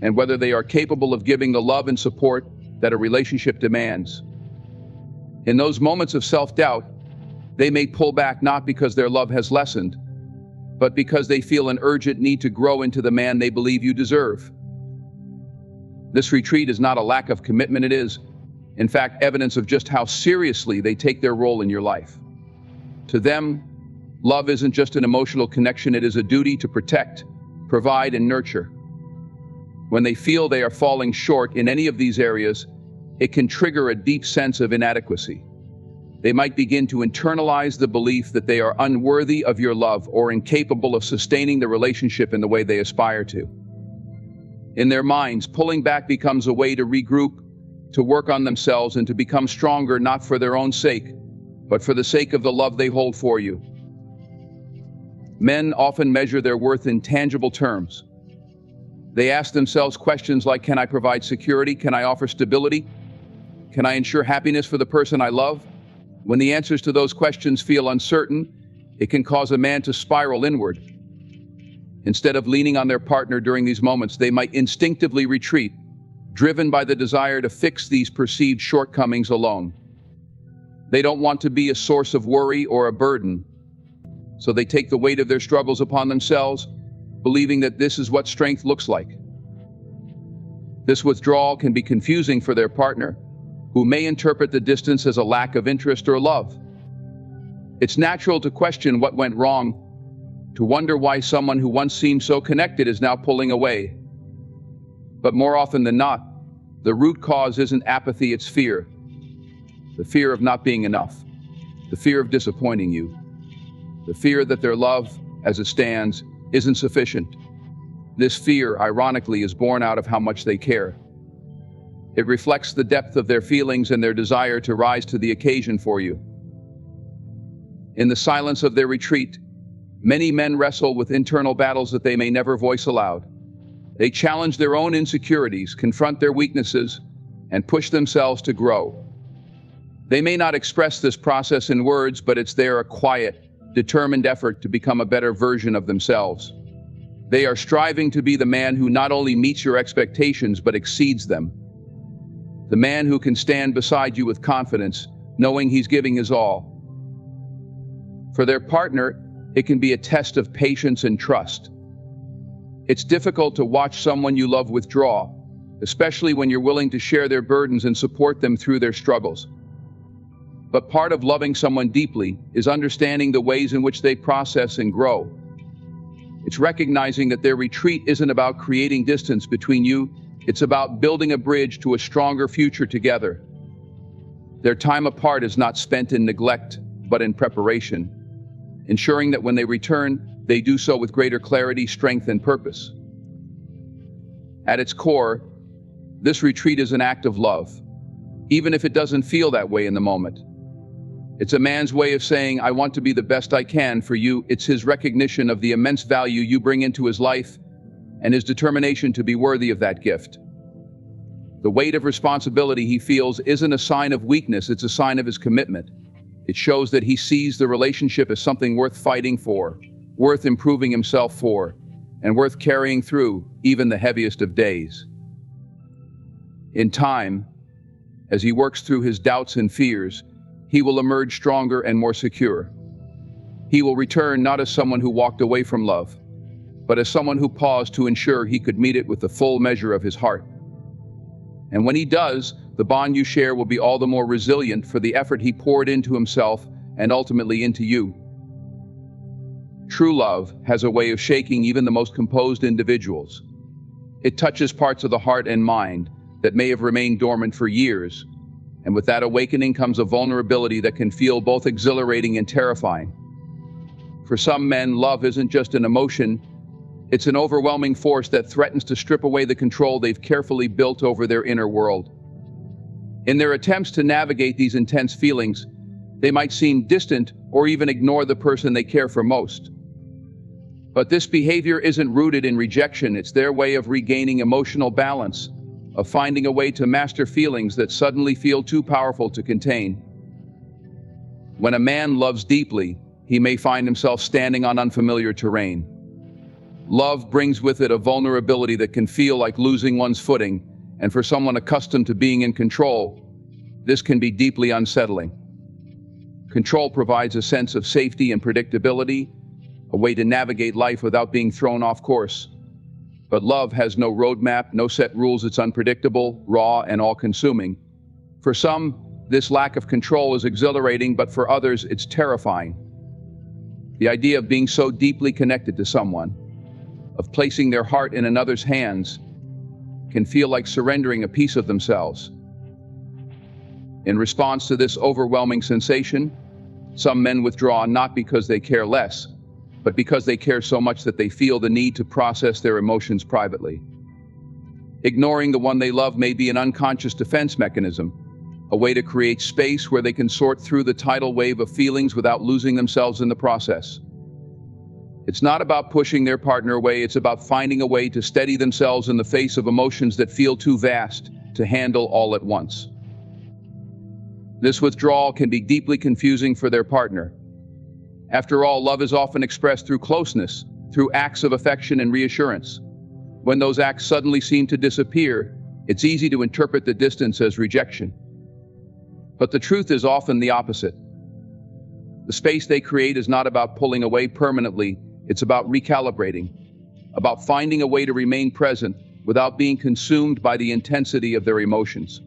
and whether they are capable of giving the love and support that a relationship demands. In those moments of self-doubt, they may pull back not because their love has lessened, but because they feel an urgent need to grow into the man they believe you deserve. This retreat is not a lack of commitment, it is, in fact, evidence of just how seriously they take their role in your life. To them, love isn't just an emotional connection, it is a duty to protect, provide, and nurture. When they feel they are falling short in any of these areas, it can trigger a deep sense of inadequacy. They might begin to internalize the belief that they are unworthy of your love or incapable of sustaining the relationship in the way they aspire to. In their minds, pulling back becomes a way to regroup, to work on themselves, and to become stronger, not for their own sake, but for the sake of the love they hold for you. Men often measure their worth in tangible terms. They ask themselves questions like, can I provide security? Can I offer stability? Can I ensure happiness for the person I love? When the answers to those questions feel uncertain, it can cause a man to spiral inward. Instead of leaning on their partner during these moments, they might instinctively retreat, driven by the desire to fix these perceived shortcomings alone. They don't want to be a source of worry or a burden, so they take the weight of their struggles upon themselves, believing that this is what strength looks like. This withdrawal can be confusing for their partner, who may interpret the distance as a lack of interest or love. It's natural to question what went wrong, to wonder why someone who once seemed so connected is now pulling away. But more often than not, the root cause isn't apathy, it's fear. The fear of not being enough. The fear of disappointing you. The fear that their love, as it stands, isn't sufficient. This fear, ironically, is born out of how much they care. It reflects the depth of their feelings and their desire to rise to the occasion for you. In the silence of their retreat, many men wrestle with internal battles that they may never voice aloud. They challenge their own insecurities, confront their weaknesses, and push themselves to grow. They may not express this process in words, but it's a quiet, determined effort to become a better version of themselves. They are striving to be the man who not only meets your expectations, but exceeds them. The man who can stand beside you with confidence, knowing he's giving his all. For their partner, it can be a test of patience and trust. It's difficult to watch someone you love withdraw, especially when you're willing to share their burdens and support them through their struggles. But part of loving someone deeply is understanding the ways in which they process and grow. It's recognizing that their retreat isn't about creating distance between you, it's about building a bridge to a stronger future together. Their time apart is not spent in neglect, but in preparation, ensuring that when they return, they do so with greater clarity, strength, and purpose. At its core, this retreat is an act of love, even if it doesn't feel that way in the moment. It's a man's way of saying, I want to be the best I can for you. It's his recognition of the immense value you bring into his life and his determination to be worthy of that gift. The weight of responsibility he feels isn't a sign of weakness, it's a sign of his commitment. It shows that he sees the relationship as something worth fighting for, worth improving himself for, and worth carrying through even the heaviest of days. In time, as he works through his doubts and fears, he will emerge stronger and more secure. He will return not as someone who walked away from love, but as someone who paused to ensure he could meet it with the full measure of his heart. And when he does, the bond you share will be all the more resilient for the effort he poured into himself and ultimately into you. True love has a way of shaking even the most composed individuals. It touches parts of the heart and mind that may have remained dormant for years, and with that awakening comes a vulnerability that can feel both exhilarating and terrifying. For some men, love isn't just an emotion, it's an overwhelming force that threatens to strip away the control they've carefully built over their inner world. In their attempts to navigate these intense feelings, they might seem distant or even ignore the person they care for most. But this behavior isn't rooted in rejection, it's their way of regaining emotional balance, of finding a way to master feelings that suddenly feel too powerful to contain. When a man loves deeply, he may find himself standing on unfamiliar terrain. Love brings with it a vulnerability that can feel like losing one's footing, and for someone accustomed to being in control, this can be deeply unsettling. Control provides a sense of safety and predictability, a way to navigate life without being thrown off course. But love has no roadmap, no set rules, it's unpredictable, raw, and all-consuming. For some, this lack of control is exhilarating, but for others, it's terrifying. The idea of being so deeply connected to someone, of placing their heart in another's hands, can feel like surrendering a piece of themselves. In response to this overwhelming sensation, some men withdraw not because they care less, but because they care so much that they feel the need to process their emotions privately. Ignoring the one they love may be an unconscious defense mechanism, a way to create space where they can sort through the tidal wave of feelings without losing themselves in the process. It's not about pushing their partner away, it's about finding a way to steady themselves in the face of emotions that feel too vast to handle all at once. This withdrawal can be deeply confusing for their partner. After all, love is often expressed through closeness, through acts of affection and reassurance. When those acts suddenly seem to disappear, it's easy to interpret the distance as rejection. But the truth is often the opposite. The space they create is not about pulling away permanently, it's about recalibrating, about finding a way to remain present without being consumed by the intensity of their emotions.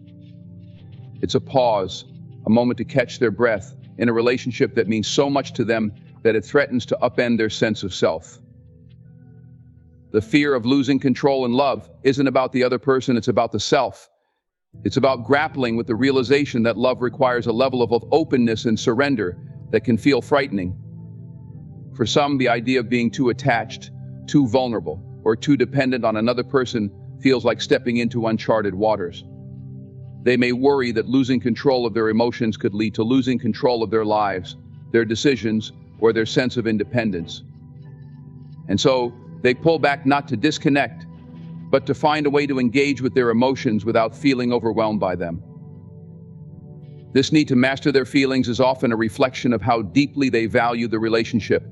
It's a pause, a moment to catch their breath in a relationship that means so much to them that it threatens to upend their sense of self. The fear of losing control in love isn't about the other person, it's about the self. It's about grappling with the realization that love requires a level of openness and surrender that can feel frightening. For some, the idea of being too attached, too vulnerable, or too dependent on another person feels like stepping into uncharted waters. They may worry that losing control of their emotions could lead to losing control of their lives, their decisions, or their sense of independence. And so, they pull back not to disconnect, but to find a way to engage with their emotions without feeling overwhelmed by them. This need to master their feelings is often a reflection of how deeply they value the relationship.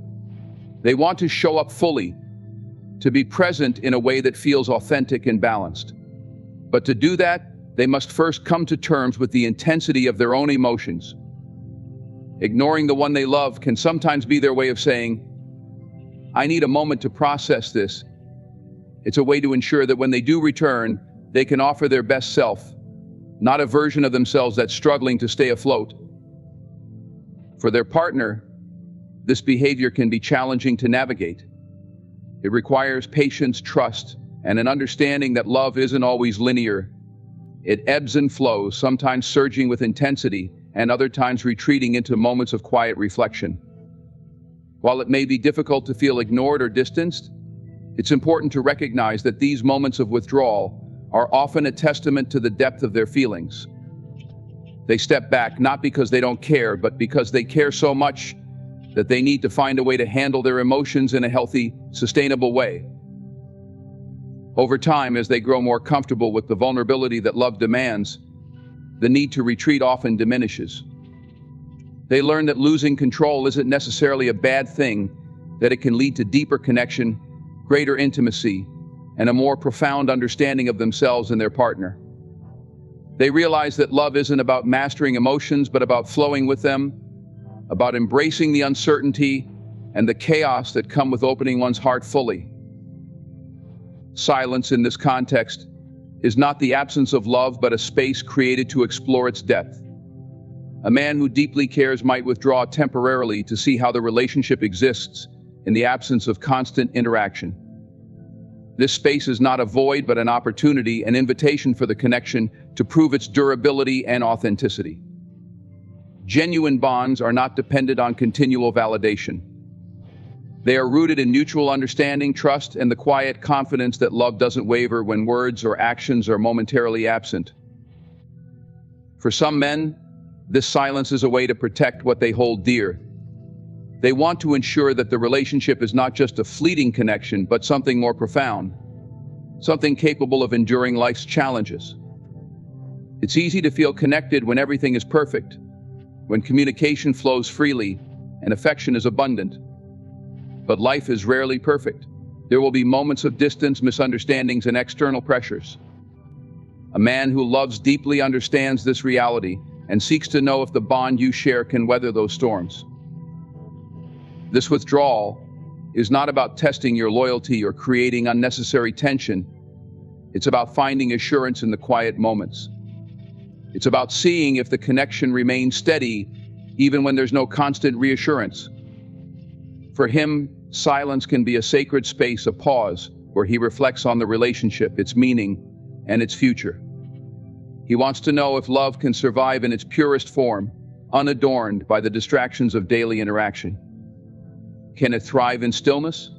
They want to show up fully, to be present in a way that feels authentic and balanced. But to do that, they must first come to terms with the intensity of their own emotions. Ignoring the one they love can sometimes be their way of saying, "I need a moment to process this." It's a way to ensure that when they do return, they can offer their best self, not a version of themselves that's struggling to stay afloat. For their partner, this behavior can be challenging to navigate. It requires patience, trust, and an understanding that love isn't always linear. It ebbs and flows, sometimes surging with intensity, and other times retreating into moments of quiet reflection. While it may be difficult to feel ignored or distanced, it's important to recognize that these moments of withdrawal are often a testament to the depth of their feelings. They step back not because they don't care, but because they care so much that they need to find a way to handle their emotions in a healthy, sustainable way. Over time, as they grow more comfortable with the vulnerability that love demands, the need to retreat often diminishes. They learn that losing control isn't necessarily a bad thing, that it can lead to deeper connection, greater intimacy, and a more profound understanding of themselves and their partner. They realize that love isn't about mastering emotions, but about flowing with them, about embracing the uncertainty and the chaos that come with opening one's heart fully. Silence in this context is not the absence of love, but a space created to explore its depth. A man who deeply cares might withdraw temporarily to see how the relationship exists in the absence of constant interaction. This space is not a void, but an opportunity, an invitation for the connection to prove its durability and authenticity. Genuine bonds are not dependent on continual validation. They are rooted in mutual understanding, trust, and the quiet confidence that love doesn't waver when words or actions are momentarily absent. For some men, this silence is a way to protect what they hold dear. They want to ensure that the relationship is not just a fleeting connection, but something more profound, something capable of enduring life's challenges. It's easy to feel connected when everything is perfect, when communication flows freely and affection is abundant. But life is rarely perfect. There will be moments of distance, misunderstandings, and external pressures. A man who loves deeply understands this reality and seeks to know if the bond you share can weather those storms. This withdrawal is not about testing your loyalty or creating unnecessary tension. It's about finding assurance in the quiet moments. It's about seeing if the connection remains steady, even when there's no constant reassurance. For him, silence can be a sacred space, a pause, where he reflects on the relationship, its meaning, and its future. He wants to know if love can survive in its purest form, unadorned by the distractions of daily interaction. Can it thrive in stillness?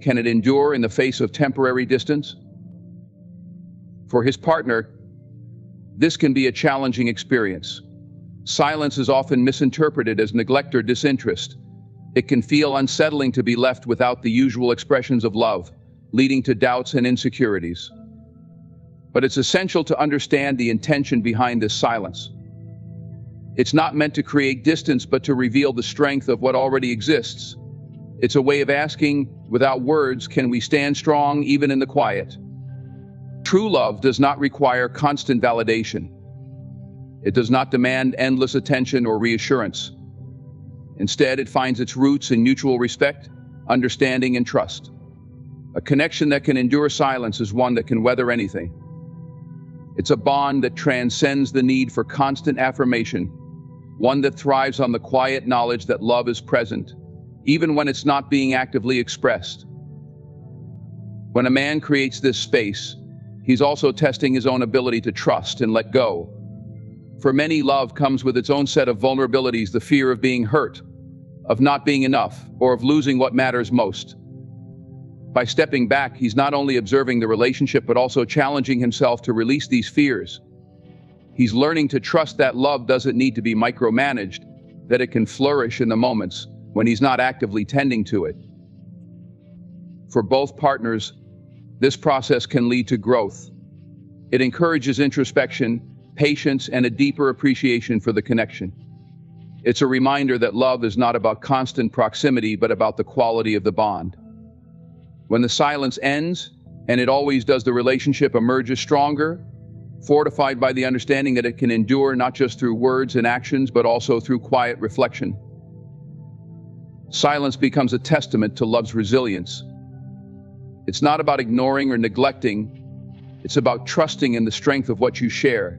Can it endure in the face of temporary distance? For his partner, this can be a challenging experience. Silence is often misinterpreted as neglect or disinterest. It can feel unsettling to be left without the usual expressions of love, leading to doubts and insecurities. But it's essential to understand the intention behind this silence. It's not meant to create distance, but to reveal the strength of what already exists. It's a way of asking, without words, can we stand strong even in the quiet? True love does not require constant validation. It does not demand endless attention or reassurance. Instead, it finds its roots in mutual respect, understanding, and trust. A connection that can endure silence is one that can weather anything. It's a bond that transcends the need for constant affirmation, one that thrives on the quiet knowledge that love is present, even when it's not being actively expressed. When a man creates this space, he's also testing his own ability to trust and let go. For many, love comes with its own set of vulnerabilities, the fear of being hurt, of not being enough, or of losing what matters most. By stepping back, he's not only observing the relationship, but also challenging himself to release these fears. He's learning to trust that love doesn't need to be micromanaged, that it can flourish in the moments when he's not actively tending to it. For both partners, this process can lead to growth. It encourages introspection, patience, and a deeper appreciation for the connection. It's a reminder that love is not about constant proximity, but about the quality of the bond. When the silence ends, and it always does, the relationship emerges stronger, fortified by the understanding that it can endure not just through words and actions, but also through quiet reflection. Silence becomes a testament to love's resilience. It's not about ignoring or neglecting, it's about trusting in the strength of what you share.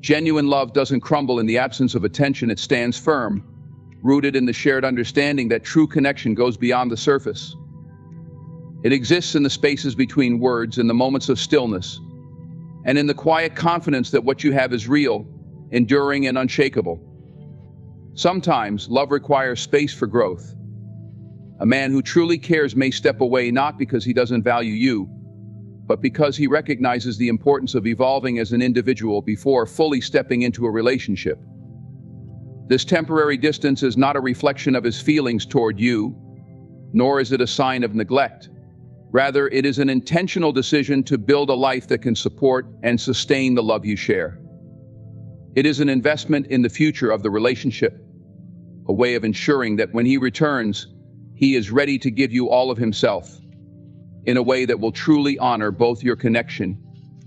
Genuine love doesn't crumble in the absence of attention, it stands firm, rooted in the shared understanding that true connection goes beyond the surface. It exists in the spaces between words, in the moments of stillness, and in the quiet confidence that what you have is real, enduring, and unshakable. Sometimes, love requires space for growth. A man who truly cares may step away not because he doesn't value you, but because he recognizes the importance of evolving as an individual before fully stepping into a relationship. This temporary distance is not a reflection of his feelings toward you, nor is it a sign of neglect. Rather, it is an intentional decision to build a life that can support and sustain the love you share. It is an investment in the future of the relationship, a way of ensuring that when he returns, he is ready to give you all of himself, in a way that will truly honor both your connection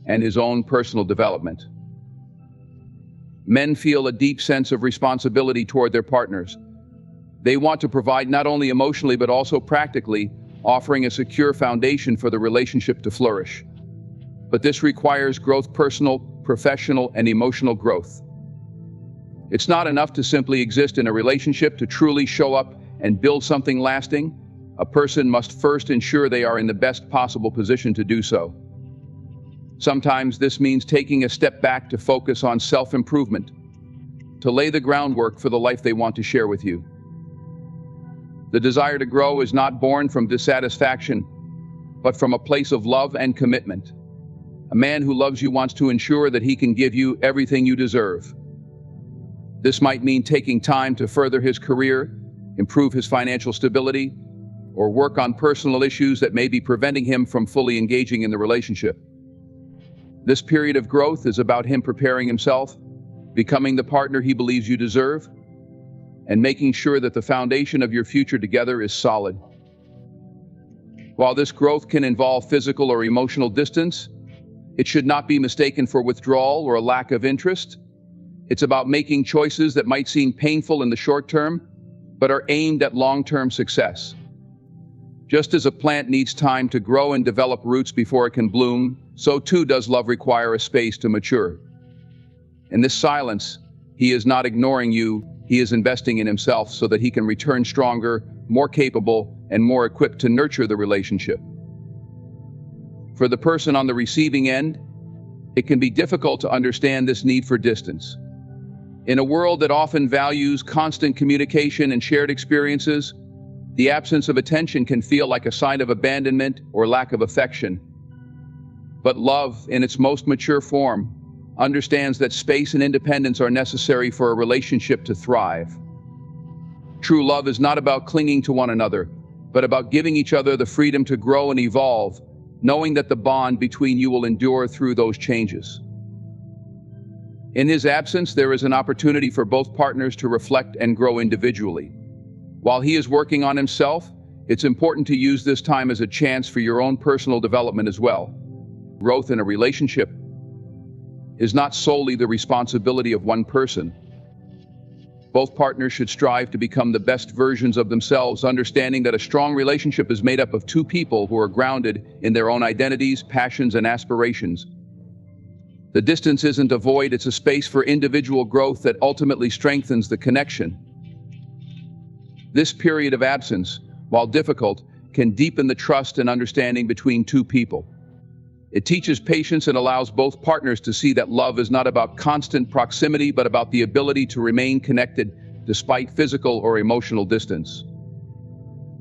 and his own personal development. Men feel a deep sense of responsibility toward their partners. They want to provide not only emotionally but also practically, offering a secure foundation for the relationship to flourish. But this requires growth: personal, professional, and emotional growth. It's not enough to simply exist in a relationship. To truly show up and build something lasting, a person must first ensure they are in the best possible position to do so. Sometimes this means taking a step back to focus on self-improvement, to lay the groundwork for the life they want to share with you. The desire to grow is not born from dissatisfaction, but from a place of love and commitment. A man who loves you wants to ensure that he can give you everything you deserve. This might mean taking time to further his career, improve his financial stability, or work on personal issues that may be preventing him from fully engaging in the relationship. This period of growth is about him preparing himself, becoming the partner he believes you deserve, and making sure that the foundation of your future together is solid. While this growth can involve physical or emotional distance, it should not be mistaken for withdrawal or a lack of interest. It's about making choices that might seem painful in the short term, but are aimed at long-term success. Just as a plant needs time to grow and develop roots before it can bloom, so too does love require a space to mature. In this silence, he is not ignoring you, he is investing in himself so that he can return stronger, more capable, and more equipped to nurture the relationship. For the person on the receiving end, it can be difficult to understand this need for distance. In a world that often values constant communication and shared experiences, the absence of attention can feel like a sign of abandonment or lack of affection. But love, in its most mature form, understands that space and independence are necessary for a relationship to thrive. True love is not about clinging to one another, but about giving each other the freedom to grow and evolve, knowing that the bond between you will endure through those changes. In his absence, there is an opportunity for both partners to reflect and grow individually. While he is working on himself, it's important to use this time as a chance for your own personal development as well. Growth in a relationship is not solely the responsibility of one person. Both partners should strive to become the best versions of themselves, understanding that a strong relationship is made up of two people who are grounded in their own identities, passions, and aspirations. The distance isn't a void, it's a space for individual growth that ultimately strengthens the connection. This period of absence, while difficult, can deepen the trust and understanding between two people. It teaches patience and allows both partners to see that love is not about constant proximity, but about the ability to remain connected despite physical or emotional distance.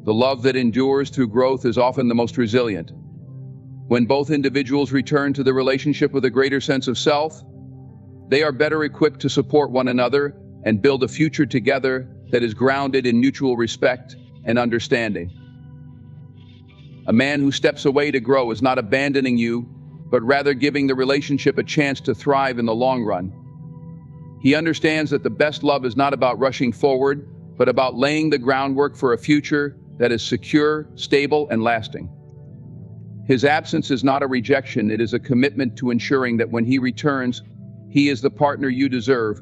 The love that endures through growth is often the most resilient. When both individuals return to the relationship with a greater sense of self, they are better equipped to support one another and build a future together that is grounded in mutual respect and understanding. A man who steps away to grow is not abandoning you, but rather giving the relationship a chance to thrive in the long run. He understands that the best love is not about rushing forward, but about laying the groundwork for a future that is secure, stable, and lasting. His absence is not a rejection, it is a commitment to ensuring that when he returns, he is the partner you deserve,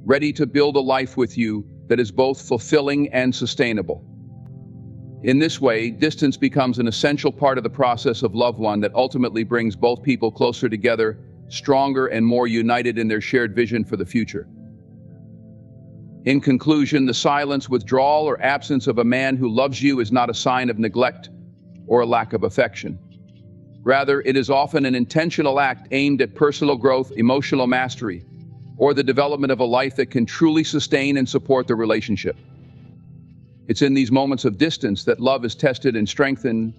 ready to build a life with you that is both fulfilling and sustainable. In this way, distance becomes an essential part of the process of love, one that ultimately brings both people closer together, stronger and more united in their shared vision for the future. In conclusion, the silence, withdrawal, or absence of a man who loves you is not a sign of neglect or a lack of affection. Rather, it is often an intentional act aimed at personal growth, emotional mastery, or the development of a life that can truly sustain and support the relationship. It's in these moments of distance that love is tested and strengthened,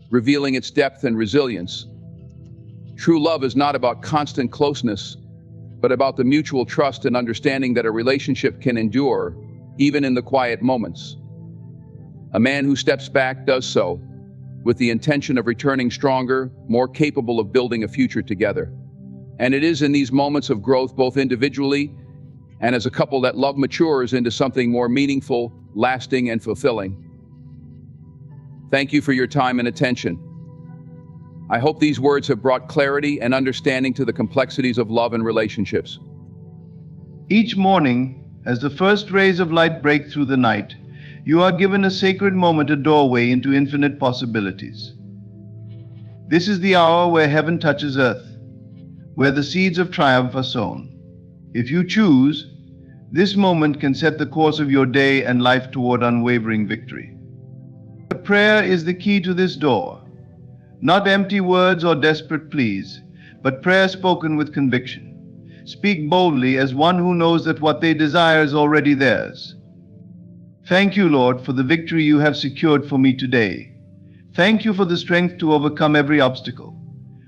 revealing its depth and resilience. True love is not about constant closeness, but about the mutual trust and understanding that a relationship can endure, even in the quiet moments. A man who steps back does so with the intention of returning stronger, more capable of building a future together. And it is in these moments of growth, both individually and as a couple, that love matures into something more meaningful, lasting, and fulfilling. Thank you for your time and attention. I hope these words have brought clarity and understanding to the complexities of love and relationships. Each morning, as the first rays of light break through the night, you are given a sacred moment, a doorway into infinite possibilities. This is the hour where heaven touches earth, where the seeds of triumph are sown. If you choose, this moment can set the course of your day and life toward unwavering victory. Prayer is the key to this door. Not empty words or desperate pleas, but prayer spoken with conviction. Speak boldly as one who knows that what they desire is already theirs. Thank you, Lord, for the victory you have secured for me today. Thank you for the strength to overcome every obstacle.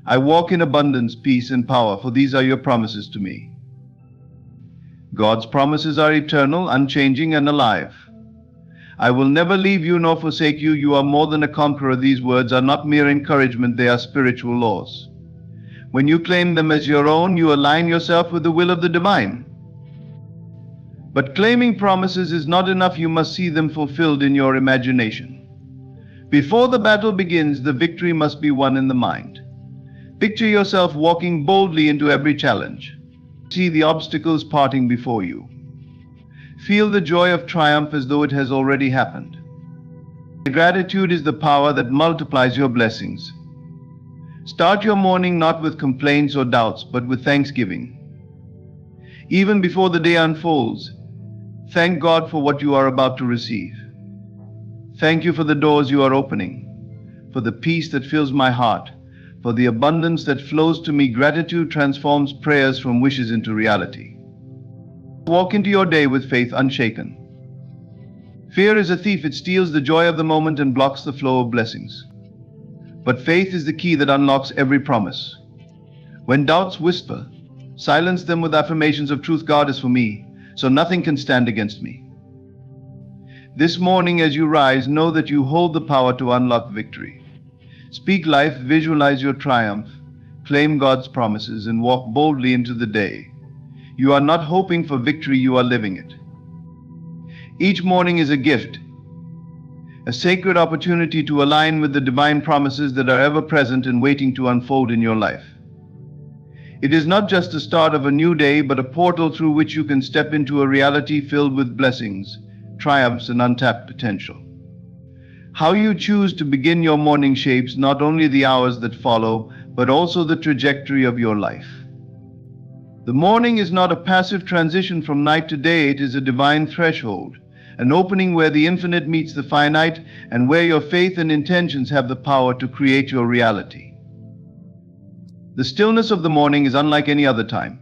I walk in abundance, peace, and power, for these are your promises to me. God's promises are eternal, unchanging, and alive. I will never leave you nor forsake you. You are more than a conqueror. These words are not mere encouragement, they are spiritual laws. When you claim them as your own, you align yourself with the will of the divine. But claiming promises is not enough. You must see them fulfilled in your imagination. Before the battle begins, the victory must be won in the mind. Picture yourself walking boldly into every challenge. See the obstacles parting before you. Feel the joy of triumph as though it has already happened. Gratitude is the power that multiplies your blessings. Start your morning not with complaints or doubts, but with thanksgiving. Even before the day unfolds, thank God for what you are about to receive. Thank you for the doors you are opening, for the peace that fills my heart, for the abundance that flows to me. Gratitude transforms prayers from wishes into reality. Walk into your day with faith unshaken. Fear is a thief. It steals the joy of the moment and blocks the flow of blessings. But faith is the key that unlocks every promise. When doubts whisper, silence them with affirmations of truth. God is for me, so nothing can stand against me. This morning as you rise, know that you hold the power to unlock victory. Speak life, visualize your triumph, claim God's promises, and walk boldly into the day. You are not hoping for victory, you are living it. Each morning is a gift, a sacred opportunity to align with the divine promises that are ever present and waiting to unfold in your life. It is not just the start of a new day, but a portal through which you can step into a reality filled with blessings, triumphs, and untapped potential. How you choose to begin your morning shapes not only the hours that follow, but also the trajectory of your life. The morning is not a passive transition from night to day, it is a divine threshold, an opening where the infinite meets the finite and where your faith and intentions have the power to create your reality. The stillness of the morning is unlike any other time.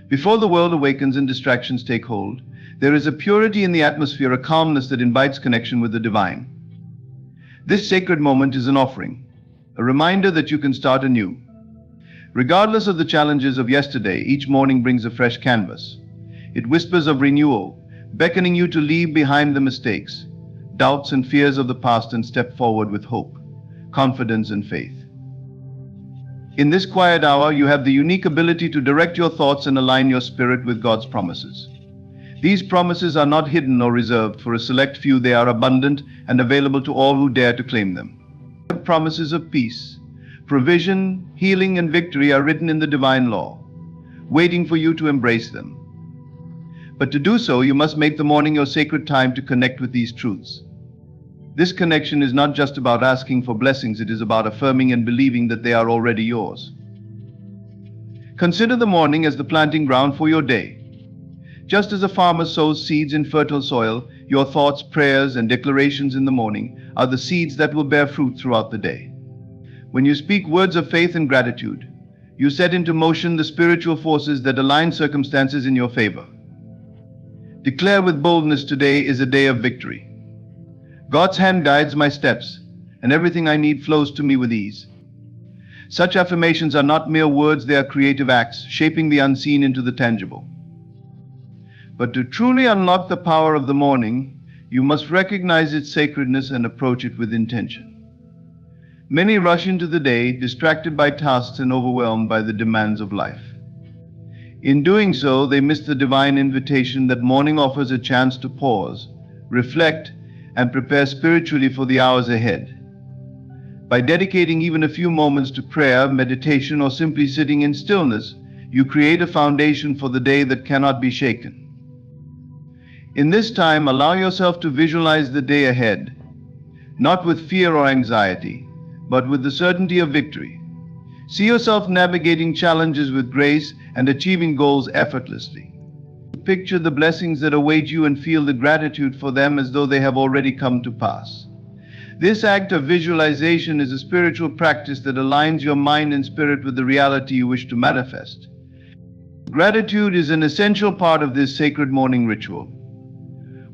Before the world awakens and distractions take hold, there is a purity in the atmosphere, a calmness that invites connection with the divine. This sacred moment is an offering, a reminder that you can start anew. Regardless of the challenges of yesterday, each morning brings a fresh canvas. It whispers of renewal, beckoning you to leave behind the mistakes, doubts and fears of the past and step forward with hope, confidence and faith. In this quiet hour, you have the unique ability to direct your thoughts and align your spirit with God's promises. These promises are not hidden or reserved for a select few, they are abundant and available to all who dare to claim them. The promises of peace, provision, healing, and victory are written in the divine law, waiting for you to embrace them. But to do so, you must make the morning your sacred time to connect with these truths. This connection is not just about asking for blessings, it is about affirming and believing that they are already yours. Consider the morning as the planting ground for your day. Just as a farmer sows seeds in fertile soil, your thoughts, prayers, and declarations in the morning are the seeds that will bear fruit throughout the day. When you speak words of faith and gratitude, you set into motion the spiritual forces that align circumstances in your favor. Declare with boldness, today is a day of victory. God's hand guides my steps, and everything I need flows to me with ease. Such affirmations are not mere words, they are creative acts, shaping the unseen into the tangible. But to truly unlock the power of the morning, you must recognize its sacredness and approach it with intention. Many rush into the day, distracted by tasks and overwhelmed by the demands of life. In doing so, they miss the divine invitation that morning offers, a chance to pause, reflect, and prepare spiritually for the hours ahead. By dedicating even a few moments to prayer, meditation, or simply sitting in stillness, you create a foundation for the day that cannot be shaken. In this time, allow yourself to visualize the day ahead, not with fear or anxiety, but with the certainty of victory. See yourself navigating challenges with grace and achieving goals effortlessly. Picture the blessings that await you and feel the gratitude for them as though they have already come to pass. This act of visualization is a spiritual practice that aligns your mind and spirit with the reality you wish to manifest. Gratitude is an essential part of this sacred morning ritual.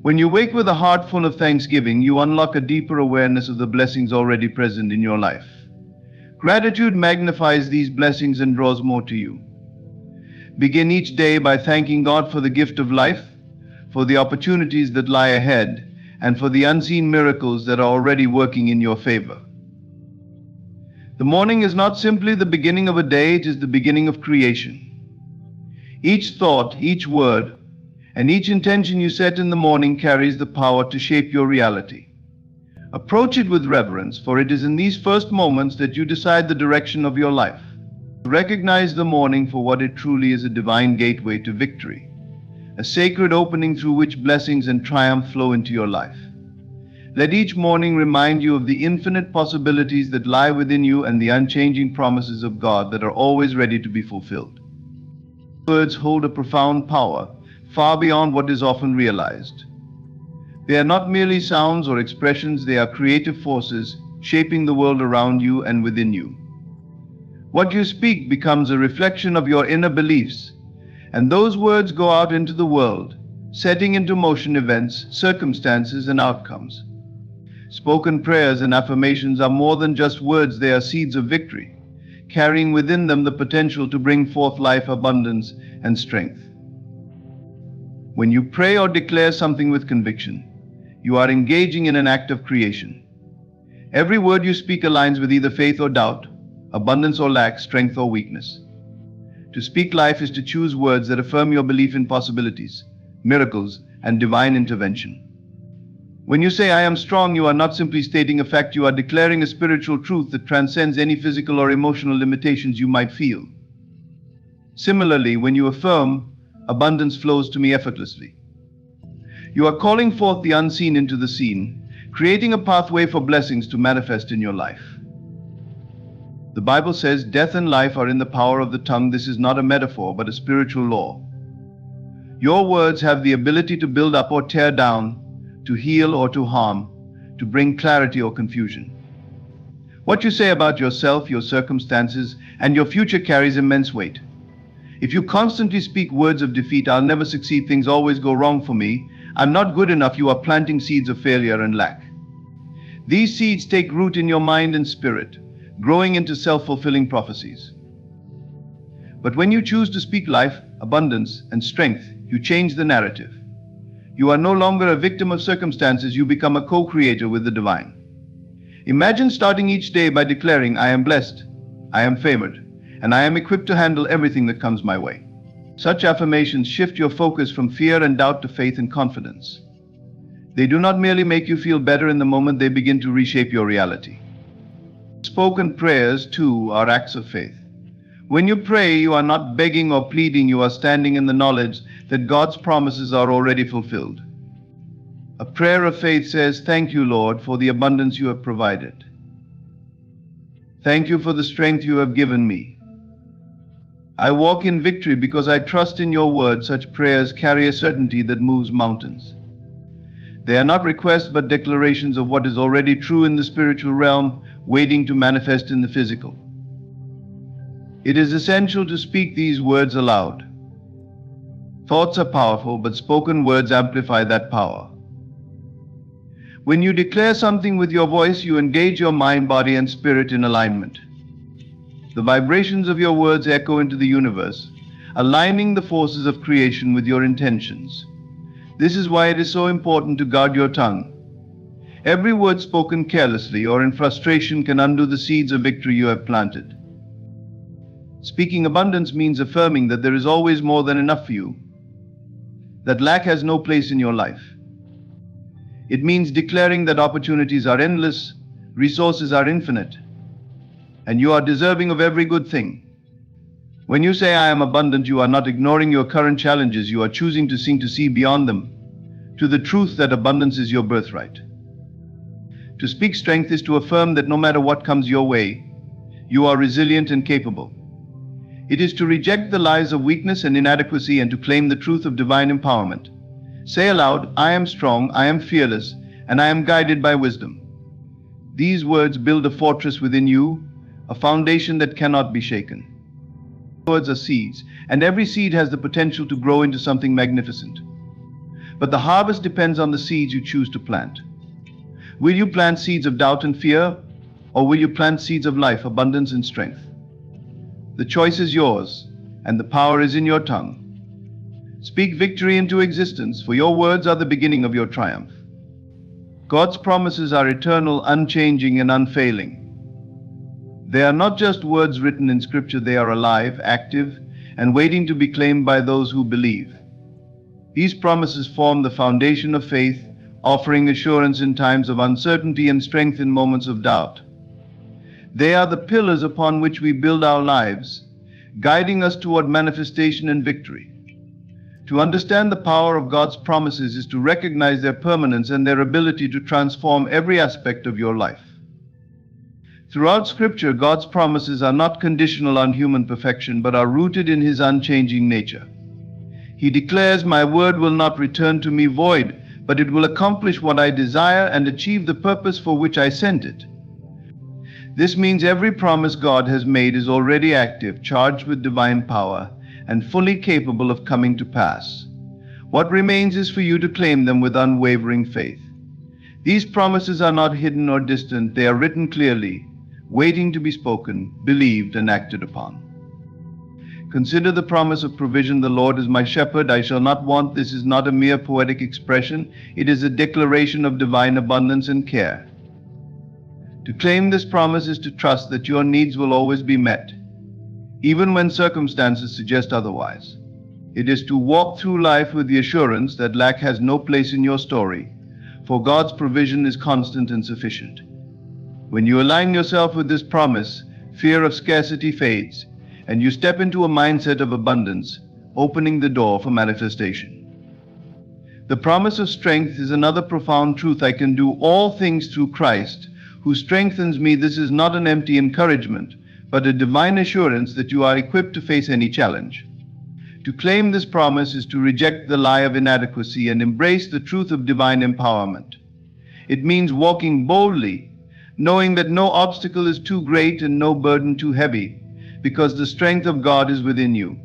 When you wake with a heart full of thanksgiving, you unlock a deeper awareness of the blessings already present in your life. Gratitude magnifies these blessings and draws more to you. Begin each day by thanking God for the gift of life, for the opportunities that lie ahead, and for the unseen miracles that are already working in your favor. The morning is not simply the beginning of a day, it is the beginning of creation. Each thought, each word, and each intention you set in the morning carries the power to shape your reality. Approach it with reverence, for it is in these first moments that you decide the direction of your life. Recognize the morning for what it truly is, a divine gateway to victory, a sacred opening through which blessings and triumph flow into your life. Let each morning remind you of the infinite possibilities that lie within you and the unchanging promises of God that are always ready to be fulfilled. Words hold a profound power, far beyond what is often realized. They are not merely sounds or expressions, they are creative forces shaping the world around you and within you. What you speak becomes a reflection of your inner beliefs, and those words go out into the world, setting into motion events, circumstances, and outcomes. Spoken prayers and affirmations are more than just words, they are seeds of victory, carrying within them the potential to bring forth life, abundance, and strength. When you pray or declare something with conviction, you are engaging in an act of creation. Every word you speak aligns with either faith or doubt, abundance or lack, strength or weakness. To speak life is to choose words that affirm your belief in possibilities, miracles, and divine intervention. When you say, "I am strong," you are not simply stating a fact, you are declaring a spiritual truth that transcends any physical or emotional limitations you might feel. Similarly, when you affirm, "Abundance flows to me effortlessly," you are calling forth the unseen into the seen, creating a pathway for blessings to manifest in your life. The Bible says death and life are in the power of the tongue. This is not a metaphor, but a spiritual law. Your words have the ability to build up or tear down, to heal or to harm, to bring clarity or confusion. What you say about yourself, your circumstances, and your future carries immense weight. If you constantly speak words of defeat, "I'll never succeed, things always go wrong for me, I'm not good enough," you are planting seeds of failure and lack. These seeds take root in your mind and spirit, growing into self-fulfilling prophecies. But when you choose to speak life, abundance, and strength, you change the narrative. You are no longer a victim of circumstances, you become a co-creator with the divine. Imagine starting each day by declaring, "I am blessed, I am favored, and I am equipped to handle everything that comes my way." Such affirmations shift your focus from fear and doubt to faith and confidence. They do not merely make you feel better in the moment, they begin to reshape your reality. Spoken prayers, too, are acts of faith. When you pray, you are not begging or pleading, you are standing in the knowledge that God's promises are already fulfilled. A prayer of faith says, "Thank you, Lord, for the abundance you have provided. Thank you for the strength you have given me. I walk in victory because I trust in your word." Such prayers carry a certainty that moves mountains. They are not requests but declarations of what is already true in the spiritual realm, waiting to manifest in the physical. It is essential to speak these words aloud. Thoughts are powerful, but spoken words amplify that power. When you declare something with your voice, you engage your mind, body, and spirit in alignment. The vibrations of your words echo into the universe, aligning the forces of creation with your intentions. This is why it is so important to guard your tongue. Every word spoken carelessly or in frustration can undo the seeds of victory you have planted. Speaking abundance means affirming that there is always more than enough for you, that lack has no place in your life. It means declaring that opportunities are endless, resources are infinite, and you are deserving of every good thing. When you say, "I am abundant," you are not ignoring your current challenges, you are choosing to see beyond them, to the truth that abundance is your birthright. To speak strength is to affirm that no matter what comes your way, you are resilient and capable. It is to reject the lies of weakness and inadequacy and to claim the truth of divine empowerment. Say aloud, "I am strong, I am fearless, and I am guided by wisdom." These words build a fortress within you, a foundation that cannot be shaken. Words are seeds, and every seed has the potential to grow into something magnificent. But the harvest depends on the seeds you choose to plant. Will you plant seeds of doubt and fear, or will you plant seeds of life, abundance, and strength? The choice is yours, and the power is in your tongue. Speak victory into existence, for your words are the beginning of your triumph. God's promises are eternal, unchanging, and unfailing. They are not just words written in Scripture, they are alive, active, and waiting to be claimed by those who believe. These promises form the foundation of faith, offering assurance in times of uncertainty and strength in moments of doubt. They are the pillars upon which we build our lives, guiding us toward manifestation and victory. To understand the power of God's promises is to recognize their permanence and their ability to transform every aspect of your life. Throughout Scripture, God's promises are not conditional on human perfection, but are rooted in His unchanging nature. He declares, "My word will not return to me void, but it will accomplish what I desire and achieve the purpose for which I sent it." This means every promise God has made is already active, charged with divine power, and fully capable of coming to pass. What remains is for you to claim them with unwavering faith. These promises are not hidden or distant, they are written clearly, waiting to be spoken, believed, and acted upon. Consider the promise of provision. "The Lord is my shepherd, I shall not want." This is not a mere poetic expression, it is a declaration of divine abundance and care. To claim this promise is to trust that your needs will always be met, even when circumstances suggest otherwise. It is to walk through life with the assurance that lack has no place in your story, for God's provision is constant and sufficient. When you align yourself with this promise, fear of scarcity fades, and you step into a mindset of abundance, opening the door for manifestation. The promise of strength is another profound truth. I can do all things through Christ, who strengthens me. This is not an empty encouragement, but a divine assurance that you are equipped to face any challenge. To claim this promise is to reject the lie of inadequacy and embrace the truth of divine empowerment. It means walking boldly, knowing that no obstacle is too great and no burden too heavy, because the strength of God is within you.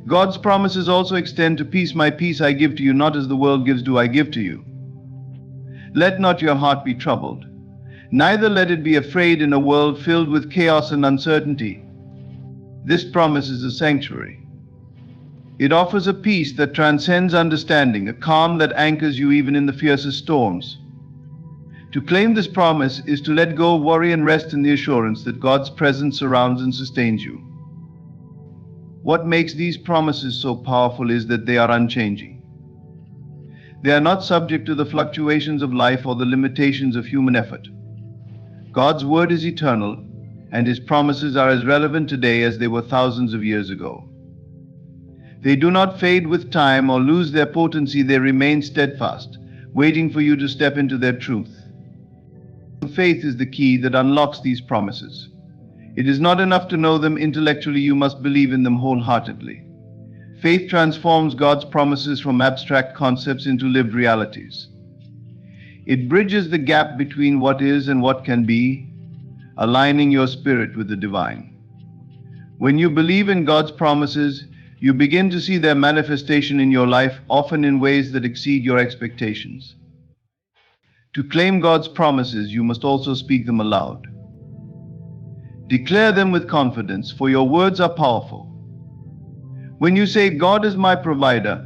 God's promises also extend to peace. My peace I give to you, not as the world gives do I give to you. Let not your heart be troubled, neither let it be afraid in a world filled with chaos and uncertainty. This promise is a sanctuary. It offers a peace that transcends understanding, a calm that anchors you even in the fiercest storms. To claim this promise is to let go of worry and rest in the assurance that God's presence surrounds and sustains you. What makes these promises so powerful is that they are unchanging. They are not subject to the fluctuations of life or the limitations of human effort. God's word is eternal, and His promises are as relevant today as they were thousands of years ago. They do not fade with time or lose their potency. They remain steadfast, waiting for you to step into their truth. Faith is the key that unlocks these promises. It is not enough to know them intellectually, you must believe in them wholeheartedly. Faith transforms God's promises from abstract concepts into lived realities. It bridges the gap between what is and what can be, aligning your spirit with the divine. When you believe in God's promises, you begin to see their manifestation in your life, often in ways that exceed your expectations. To claim God's promises, you must also speak them aloud. Declare them with confidence, for your words are powerful. When you say, God is my provider,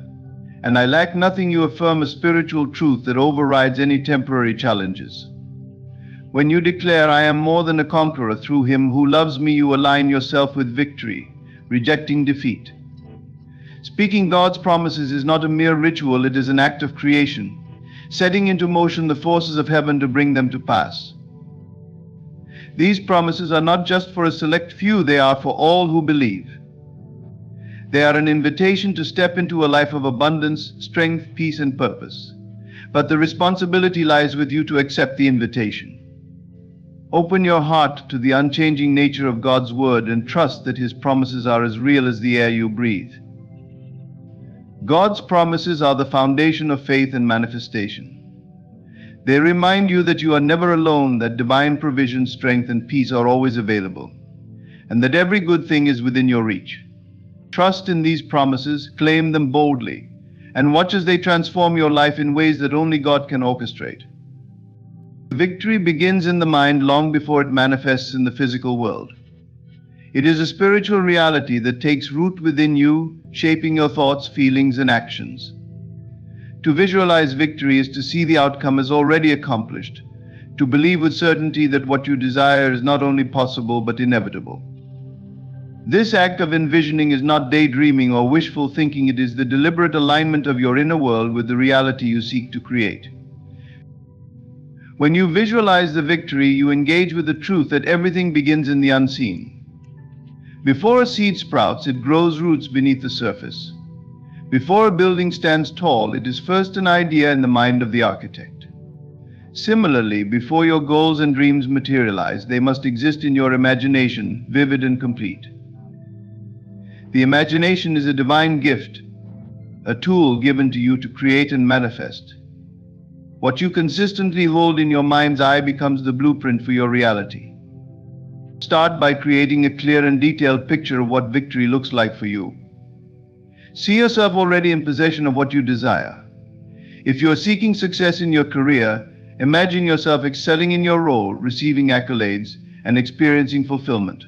and I lack nothing, you affirm a spiritual truth that overrides any temporary challenges. When you declare, I am more than a conqueror through Him who loves me, you align yourself with victory, rejecting defeat. Speaking God's promises is not a mere ritual, it is an act of creation, setting into motion the forces of heaven to bring them to pass. These promises are not just for a select few, they are for all who believe. They are an invitation to step into a life of abundance, strength, peace, and purpose. But the responsibility lies with you to accept the invitation. Open your heart to the unchanging nature of God's word and trust that His promises are as real as the air you breathe. God's promises are the foundation of faith and manifestation. They remind you that you are never alone, that divine provision, strength, and peace are always available, and that every good thing is within your reach. Trust in these promises, claim them boldly, and watch as they transform your life in ways that only God can orchestrate. Victory begins in the mind long before it manifests in the physical world. It is a spiritual reality that takes root within you, shaping your thoughts, feelings, and actions. To visualize victory is to see the outcome as already accomplished, to believe with certainty that what you desire is not only possible but inevitable. This act of envisioning is not daydreaming or wishful thinking, it is the deliberate alignment of your inner world with the reality you seek to create. When you visualize the victory, you engage with the truth that everything begins in the unseen. Before a seed sprouts, it grows roots beneath the surface. Before a building stands tall, it is first an idea in the mind of the architect. Similarly, before your goals and dreams materialize, they must exist in your imagination, vivid and complete. The imagination is a divine gift, a tool given to you to create and manifest. What you consistently hold in your mind's eye becomes the blueprint for your reality. Start by creating a clear and detailed picture of what victory looks like for you. See yourself already in possession of what you desire. If you are seeking success in your career, imagine yourself excelling in your role, receiving accolades, and experiencing fulfillment.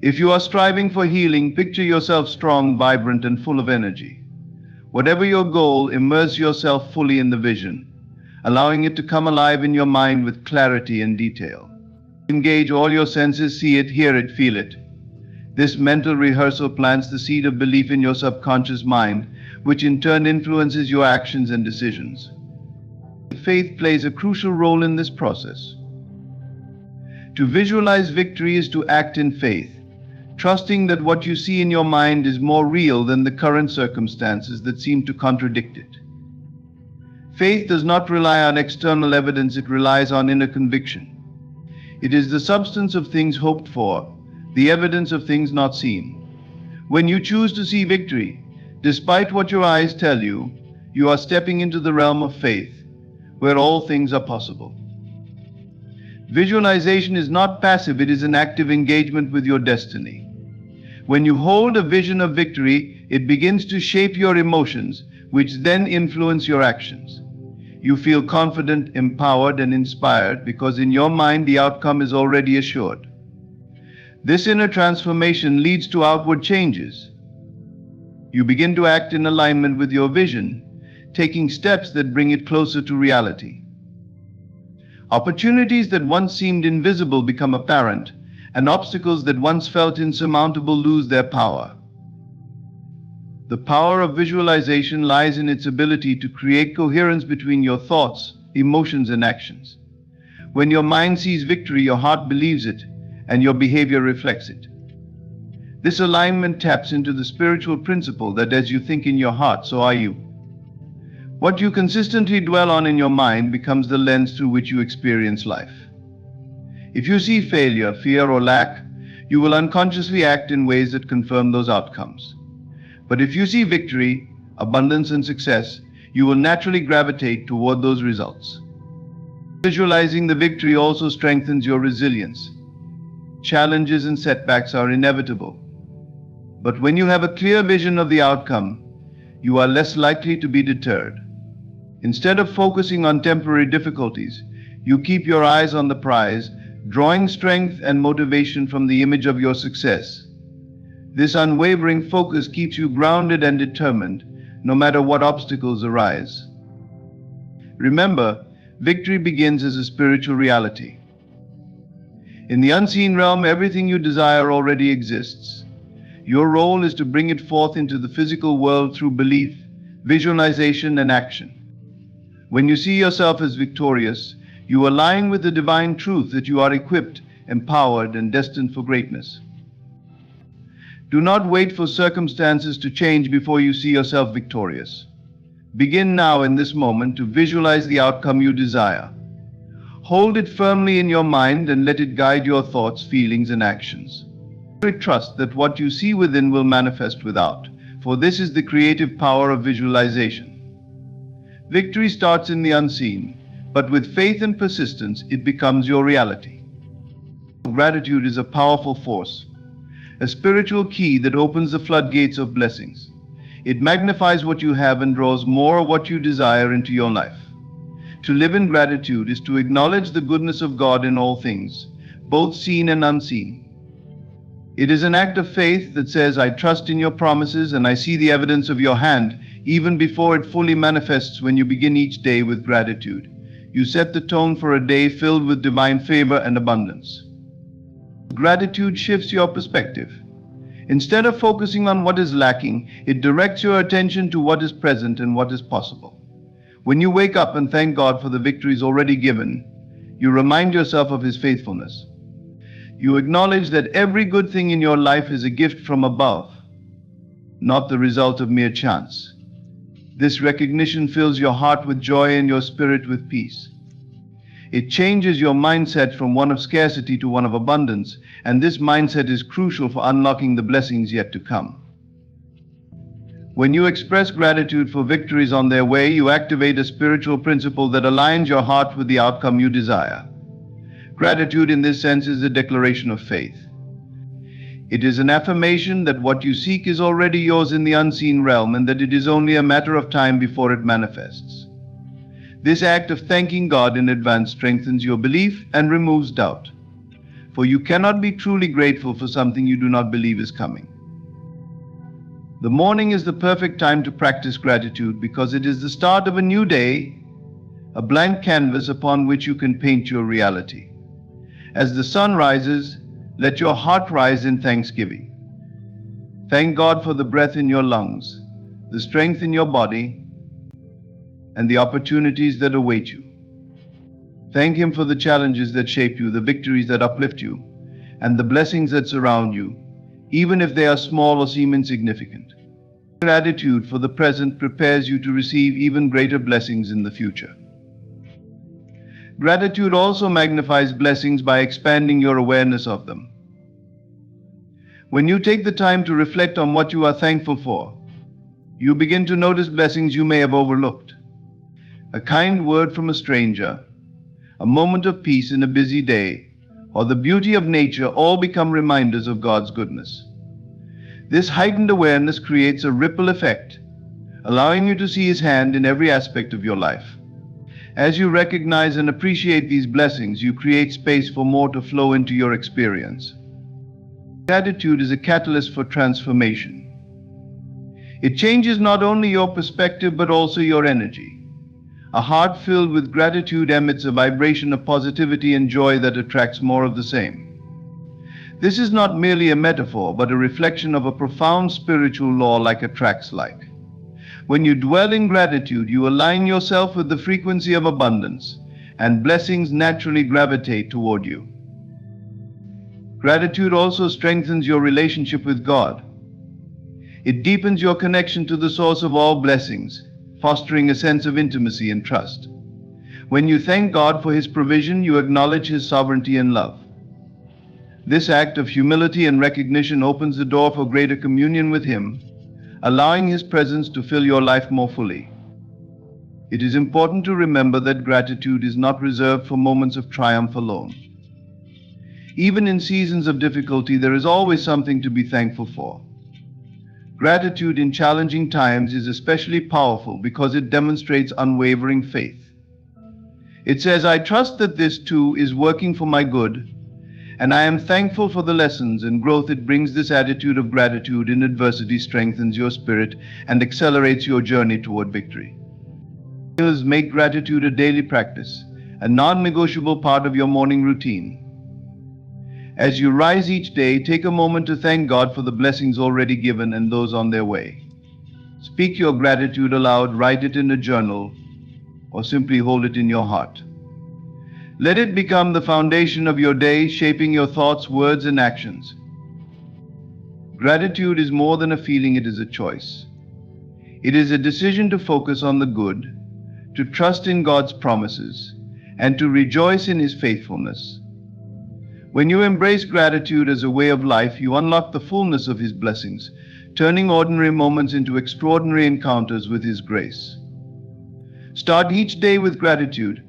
If you are striving for healing, picture yourself strong, vibrant, and full of energy. Whatever your goal, immerse yourself fully in the vision, allowing it to come alive in your mind with clarity and detail. Engage all your senses, see it, hear it, feel it. This mental rehearsal plants the seed of belief in your subconscious mind, which in turn influences your actions and decisions. Faith plays a crucial role in this process. To visualize victory is to act in faith, trusting that what you see in your mind is more real than the current circumstances that seem to contradict it. Faith does not rely on external evidence, it relies on inner conviction. It is the substance of things hoped for, the evidence of things not seen. When you choose to see victory, despite what your eyes tell you, you are stepping into the realm of faith, where all things are possible. Visualization is not passive, it is an active engagement with your destiny. When you hold a vision of victory, it begins to shape your emotions, which then influence your actions. You feel confident, empowered, and inspired because in your mind the outcome is already assured. This inner transformation leads to outward changes. You begin to act in alignment with your vision, taking steps that bring it closer to reality. Opportunities that once seemed invisible become apparent, and obstacles that once felt insurmountable lose their power. The power of visualization lies in its ability to create coherence between your thoughts, emotions, and actions. When your mind sees victory, your heart believes it, and your behavior reflects it. This alignment taps into the spiritual principle that as you think in your heart, so are you. What you consistently dwell on in your mind becomes the lens through which you experience life. If you see failure, fear, or lack, you will unconsciously act in ways that confirm those outcomes. But if you see victory, abundance, and success, you will naturally gravitate toward those results. Visualizing the victory also strengthens your resilience. Challenges and setbacks are inevitable. But when you have a clear vision of the outcome, you are less likely to be deterred. Instead of focusing on temporary difficulties, you keep your eyes on the prize, drawing strength and motivation from the image of your success. This unwavering focus keeps you grounded and determined, no matter what obstacles arise. Remember, victory begins as a spiritual reality. In the unseen realm, everything you desire already exists. Your role is to bring it forth into the physical world through belief, visualization, and action. When you see yourself as victorious, you align with the divine truth that you are equipped, empowered, and destined for greatness. Do not wait for circumstances to change before you see yourself victorious. Begin now in this moment to visualize the outcome you desire. Hold it firmly in your mind and let it guide your thoughts, feelings, and actions. Trust that what you see within will manifest without, for this is the creative power of visualization. Victory starts in the unseen, but with faith and persistence, it becomes your reality. Gratitude is a powerful force, a spiritual key that opens the floodgates of blessings. It magnifies what you have and draws more of what you desire into your life. To live in gratitude is to acknowledge the goodness of God in all things, both seen and unseen. It is an act of faith that says, I trust in your promises and I see the evidence of your hand, even before it fully manifests. When you begin each day with gratitude, you set the tone for a day filled with divine favor and abundance. Gratitude shifts your perspective. Instead of focusing on what is lacking, it directs your attention to what is present and what is possible. When you wake up and thank God for the victories already given, you remind yourself of His faithfulness. You acknowledge that every good thing in your life is a gift from above, not the result of mere chance. This recognition fills your heart with joy and your spirit with peace. It changes your mindset from one of scarcity to one of abundance, and this mindset is crucial for unlocking the blessings yet to come. When you express gratitude for victories on their way, you activate a spiritual principle that aligns your heart with the outcome you desire. Gratitude in this sense is a declaration of faith. It is an affirmation that what you seek is already yours in the unseen realm and that it is only a matter of time before it manifests. This act of thanking God in advance strengthens your belief and removes doubt. For you cannot be truly grateful for something you do not believe is coming. The morning is the perfect time to practice gratitude because it is the start of a new day, a blank canvas upon which you can paint your reality. As the sun rises, let your heart rise in thanksgiving. Thank God for the breath in your lungs, the strength in your body, and the opportunities that await you. Thank Him for the challenges that shape you, the victories that uplift you, and the blessings that surround you, even if they are small or seem insignificant. Gratitude for the present prepares you to receive even greater blessings in the future. Gratitude also magnifies blessings by expanding your awareness of them. When you take the time to reflect on what you are thankful for, you begin to notice blessings you may have overlooked. A kind word from a stranger, a moment of peace in a busy day, or the beauty of nature all become reminders of God's goodness. This heightened awareness creates a ripple effect, allowing you to see His hand in every aspect of your life. As you recognize and appreciate these blessings, you create space for more to flow into your experience. Gratitude is a catalyst for transformation. It changes not only your perspective but also your energy. A heart filled with gratitude emits a vibration of positivity and joy that attracts more of the same. This is not merely a metaphor, but a reflection of a profound spiritual law like attracts like. When you dwell in gratitude, you align yourself with the frequency of abundance, and blessings naturally gravitate toward you. Gratitude also strengthens your relationship with God. It deepens your connection to the source of all blessings, fostering a sense of intimacy and trust. When you thank God for His provision, you acknowledge His sovereignty and love. This act of humility and recognition opens the door for greater communion with Him, allowing His presence to fill your life more fully. It is important to remember that gratitude is not reserved for moments of triumph alone. Even in seasons of difficulty, there is always something to be thankful for. Gratitude in challenging times is especially powerful because it demonstrates unwavering faith. It says, "I trust that this too is working for my good, and I am thankful for the lessons and growth it brings." This attitude of gratitude in adversity strengthens your spirit and accelerates your journey toward victory. Make gratitude a daily practice, a non-negotiable part of your morning routine. As you rise each day, take a moment to thank God for the blessings already given and those on their way. Speak your gratitude aloud, write it in a journal, or simply hold it in your heart. Let it become the foundation of your day, shaping your thoughts, words, and actions. Gratitude is more than a feeling, it is a choice. It is a decision to focus on the good, to trust in God's promises, and to rejoice in His faithfulness. When you embrace gratitude as a way of life, you unlock the fullness of His blessings, turning ordinary moments into extraordinary encounters with His grace. Start each day with gratitude,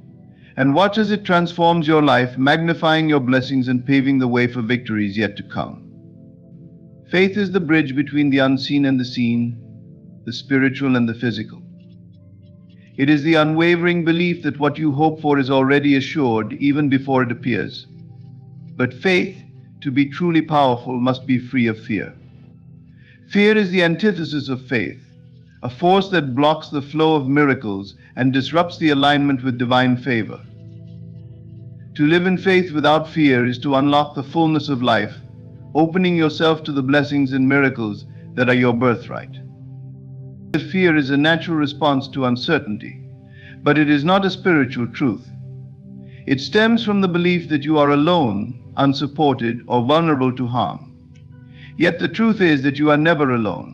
and watch as it transforms your life, magnifying your blessings and paving the way for victories yet to come. Faith is the bridge between the unseen and the seen, the spiritual and the physical. It is the unwavering belief that what you hope for is already assured even before it appears. But faith, to be truly powerful, must be free of fear. Fear is the antithesis of faith, a force that blocks the flow of miracles and disrupts the alignment with divine favor. To live in faith without fear is to unlock the fullness of life, opening yourself to the blessings and miracles that are your birthright. Fear is a natural response to uncertainty, but it is not a spiritual truth. It stems from the belief that you are alone, unsupported, or vulnerable to harm. Yet the truth is that you are never alone.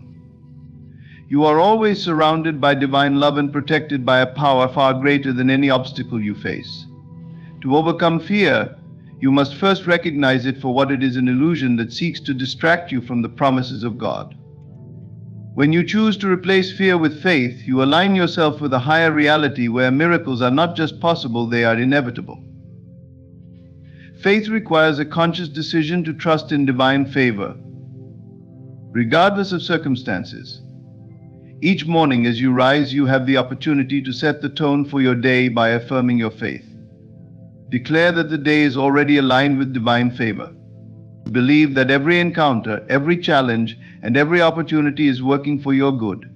You are always surrounded by divine love and protected by a power far greater than any obstacle you face. To overcome fear, you must first recognize it for what it is, an illusion that seeks to distract you from the promises of God. When you choose to replace fear with faith, you align yourself with a higher reality where miracles are not just possible, they are inevitable. Faith requires a conscious decision to trust in divine favor, regardless of circumstances. Each morning as you rise, you have the opportunity to set the tone for your day by affirming your faith. Declare that the day is already aligned with divine favor. Believe that every encounter, every challenge, and every opportunity is working for your good.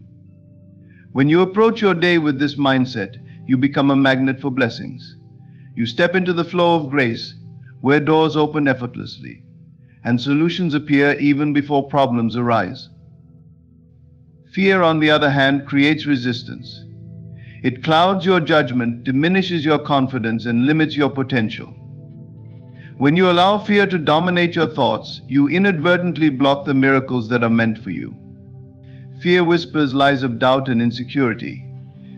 When you approach your day with this mindset, you become a magnet for blessings. You step into the flow of grace, where doors open effortlessly, and solutions appear even before problems arise. Fear, on the other hand, creates resistance. It clouds your judgment, diminishes your confidence, and limits your potential. When you allow fear to dominate your thoughts, you inadvertently block the miracles that are meant for you. Fear whispers lies of doubt and insecurity,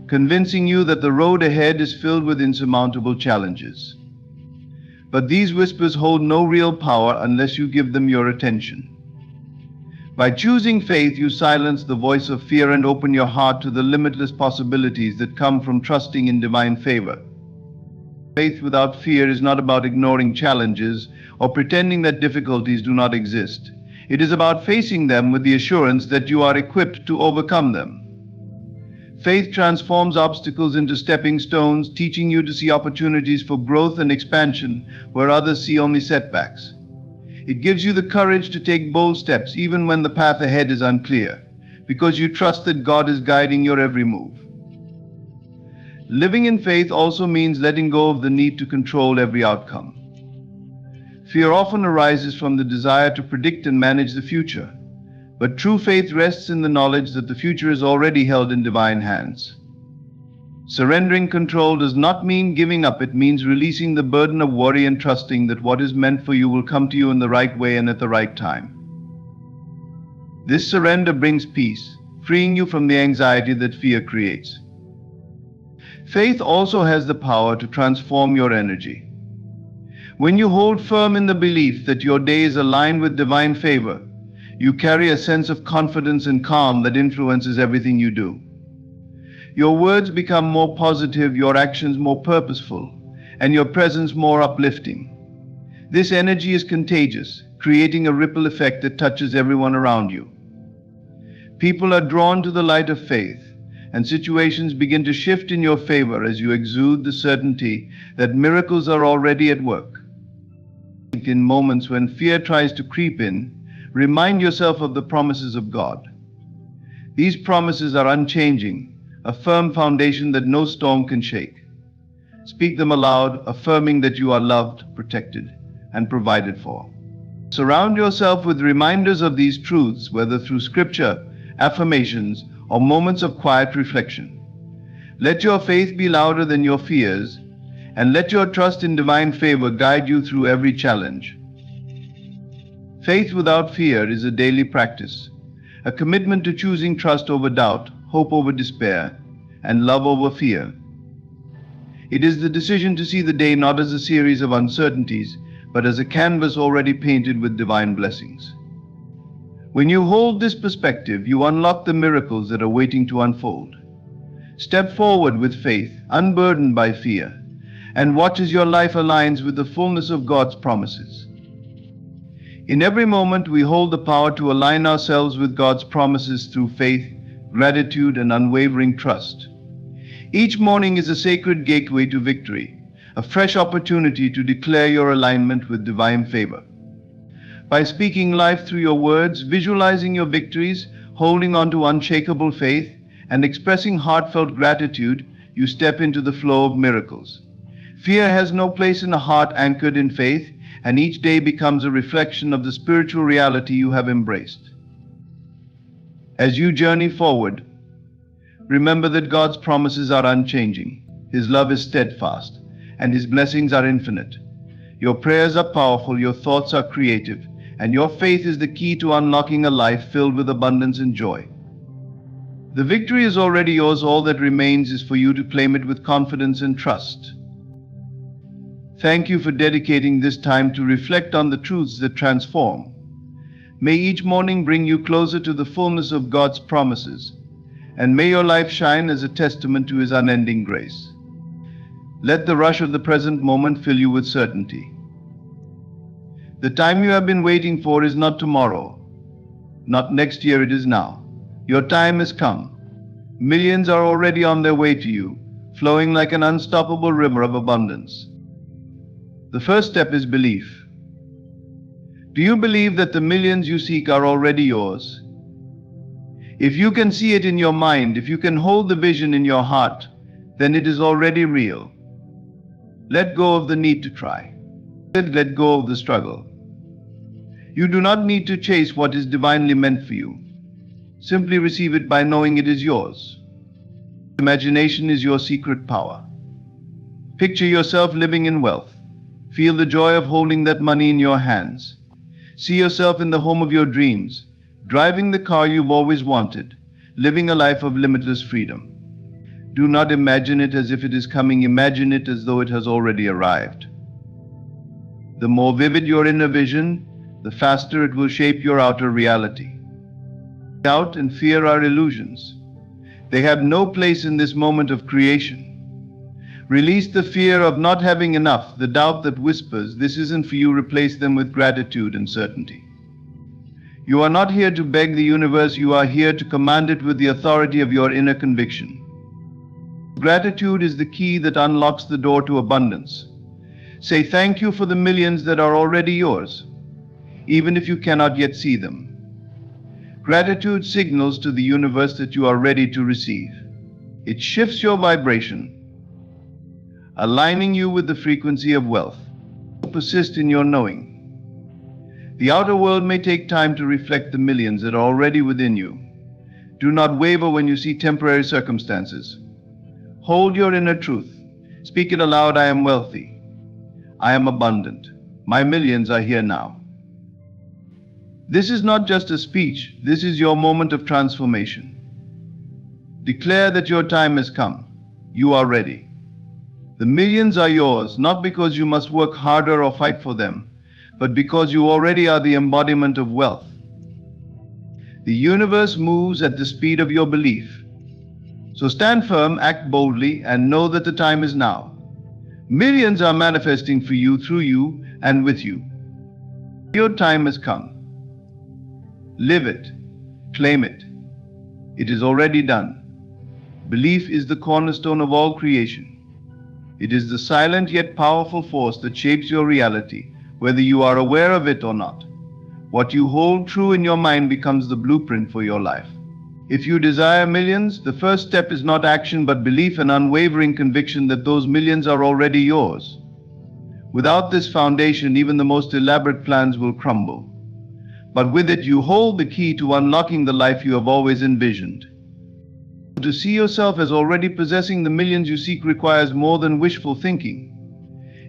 convincing you that the road ahead is filled with insurmountable challenges. But these whispers hold no real power unless you give them your attention. By choosing faith, you silence the voice of fear and open your heart to the limitless possibilities that come from trusting in divine favor. Faith without fear is not about ignoring challenges or pretending that difficulties do not exist. It is about facing them with the assurance that you are equipped to overcome them. Faith transforms obstacles into stepping stones, teaching you to see opportunities for growth and expansion where others see only setbacks. It gives you the courage to take bold steps even when the path ahead is unclear, because you trust that God is guiding your every move. Living in faith also means letting go of the need to control every outcome. Fear often arises from the desire to predict and manage the future, but true faith rests in the knowledge that the future is already held in divine hands. Surrendering control does not mean giving up, it means releasing the burden of worry and trusting that what is meant for you will come to you in the right way and at the right time. This surrender brings peace, freeing you from the anxiety that fear creates. Faith also has the power to transform your energy. When you hold firm in the belief that your day is aligned with divine favor, you carry a sense of confidence and calm that influences everything you do. Your words become more positive, your actions more purposeful, and your presence more uplifting. This energy is contagious, creating a ripple effect that touches everyone around you. People are drawn to the light of faith, and situations begin to shift in your favor as you exude the certainty that miracles are already at work. In moments when fear tries to creep in, remind yourself of the promises of God. These promises are unchanging, a firm foundation that no storm can shake. Speak them aloud, affirming that you are loved, protected, and provided for. Surround yourself with reminders of these truths, whether through scripture, affirmations, or moments of quiet reflection. Let your faith be louder than your fears, and let your trust in divine favor guide you through every challenge. Faith without fear is a daily practice, a commitment to choosing trust over doubt, hope over despair, and love over fear. It is the decision to see the day not as a series of uncertainties, but as a canvas already painted with divine blessings. When you hold this perspective, you unlock the miracles that are waiting to unfold. Step forward with faith, unburdened by fear, and watch as your life aligns with the fullness of God's promises. In every moment, we hold the power to align ourselves with God's promises through faith, gratitude, and unwavering trust. Each morning is a sacred gateway to victory, a fresh opportunity to declare your alignment with divine favor. By speaking life through your words, visualizing your victories, holding on to unshakable faith, and expressing heartfelt gratitude, you step into the flow of miracles. Fear has no place in a heart anchored in faith, and each day becomes a reflection of the spiritual reality you have embraced. As you journey forward, remember that God's promises are unchanging, His love is steadfast, and His blessings are infinite. Your prayers are powerful, your thoughts are creative, and your faith is the key to unlocking a life filled with abundance and joy. The victory is already yours. All that remains is for you to claim it with confidence and trust. Thank you for dedicating this time to reflect on the truths that transform. May each morning bring you closer to the fullness of God's promises, and may your life shine as a testament to His unending grace. Let the rush of the present moment fill you with certainty. The time you have been waiting for is not tomorrow, not next year, it is now. Your time has come. Millions are already on their way to you, flowing like an unstoppable river of abundance. The first step is belief. Do you believe that the millions you seek are already yours? If you can see it in your mind, if you can hold the vision in your heart, then it is already real. Let go of the need to try. Let go of the struggle. You do not need to chase what is divinely meant for you. Simply receive it by knowing it is yours. Imagination is your secret power. Picture yourself living in wealth. Feel the joy of holding that money in your hands. See yourself in the home of your dreams, driving the car you've always wanted, living a life of limitless freedom. Do not imagine it as if it is coming, imagine it as though it has already arrived. The more vivid your inner vision, the faster it will shape your outer reality. Doubt and fear are illusions. They have no place in this moment of creation. Release the fear of not having enough, the doubt that whispers, "This isn't for you." Replace them with gratitude and certainty. You are not here to beg the universe, you are here to command it with the authority of your inner conviction. Gratitude is the key that unlocks the door to abundance. Say thank you for the millions that are already yours, even if you cannot yet see them. Gratitude signals to the universe that you are ready to receive. It shifts your vibration, aligning you with the frequency of wealth. Persist in your knowing. The outer world may take time to reflect the millions that are already within you. Do not waver when you see temporary circumstances. Hold your inner truth. Speak it aloud. I am wealthy. I am abundant. My millions are here now. This is not just a speech. This is your moment of transformation. Declare that your time has come. You are ready. The millions are yours, not because you must work harder or fight for them, but because you already are the embodiment of wealth. The universe moves at the speed of your belief. So stand firm, act boldly, and know that the time is now. Millions are manifesting for you, through you, and with you. Your time has come. Live it. Claim it. It is already done. Belief is the cornerstone of all creation. It is the silent yet powerful force that shapes your reality, whether you are aware of it or not. What you hold true in your mind becomes the blueprint for your life. If you desire millions, the first step is not action but belief and unwavering conviction that those millions are already yours. Without this foundation, even the most elaborate plans will crumble. But with it, you hold the key to unlocking the life you have always envisioned. To see yourself as already possessing the millions you seek requires more than wishful thinking.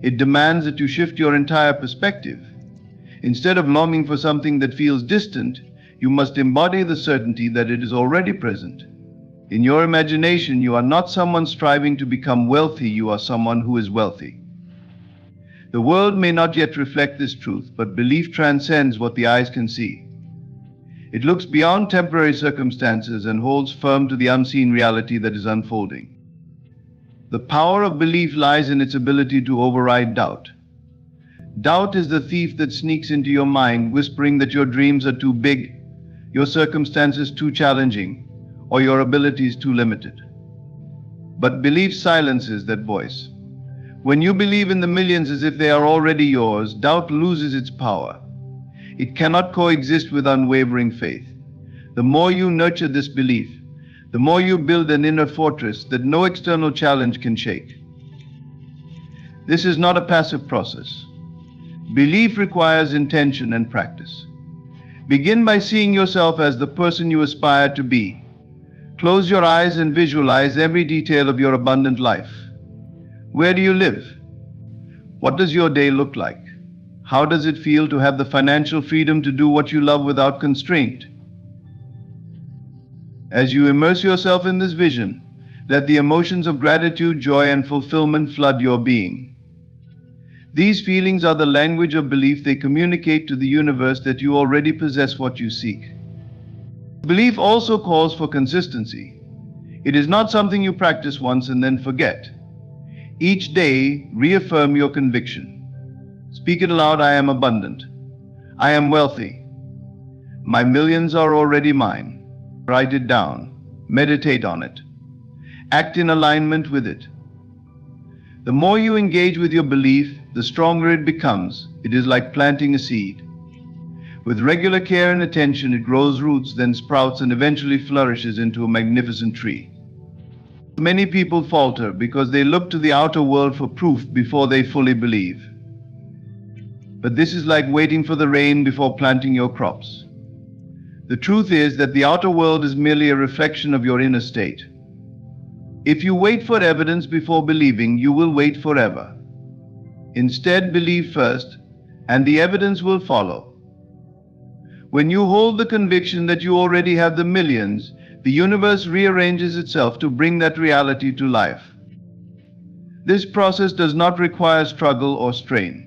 It demands that you shift your entire perspective. Instead of longing for something that feels distant, you must embody the certainty that it is already present. In your imagination, you are not someone striving to become wealthy, you are someone who is wealthy. The world may not yet reflect this truth, but belief transcends what the eyes can see. It looks beyond temporary circumstances and holds firm to the unseen reality that is unfolding. The power of belief lies in its ability to override doubt. Doubt is the thief that sneaks into your mind, whispering that your dreams are too big, your circumstances too challenging, or your abilities too limited. But belief silences that voice. When you believe in the millions as if they are already yours, doubt loses its power. It cannot coexist with unwavering faith. The more you nurture this belief, the more you build an inner fortress that no external challenge can shake. This is not a passive process. Belief requires intention and practice. Begin by seeing yourself as the person you aspire to be. Close your eyes and visualize every detail of your abundant life. Where do you live? What does your day look like? How does it feel to have the financial freedom to do what you love without constraint? As you immerse yourself in this vision, let the emotions of gratitude, joy, and fulfillment flood your being. These feelings are the language of belief. They communicate to the universe that you already possess what you seek. Belief also calls for consistency. It is not something you practice once and then forget. Each day, reaffirm your conviction. Speak it aloud. I am abundant. I am wealthy. My millions are already mine. Write it down. Meditate on it. Act in alignment with it. The more you engage with your belief, the stronger it becomes. It is like planting a seed. With regular care and attention, it grows roots, then sprouts, and eventually flourishes into a magnificent tree. Many people falter because they look to the outer world for proof before they fully believe. But this is like waiting for the rain before planting your crops. The truth is that the outer world is merely a reflection of your inner state. If you wait for evidence before believing, you will wait forever. Instead, believe first, and the evidence will follow. When you hold the conviction that you already have the millions, the universe rearranges itself to bring that reality to life. This process does not require struggle or strain.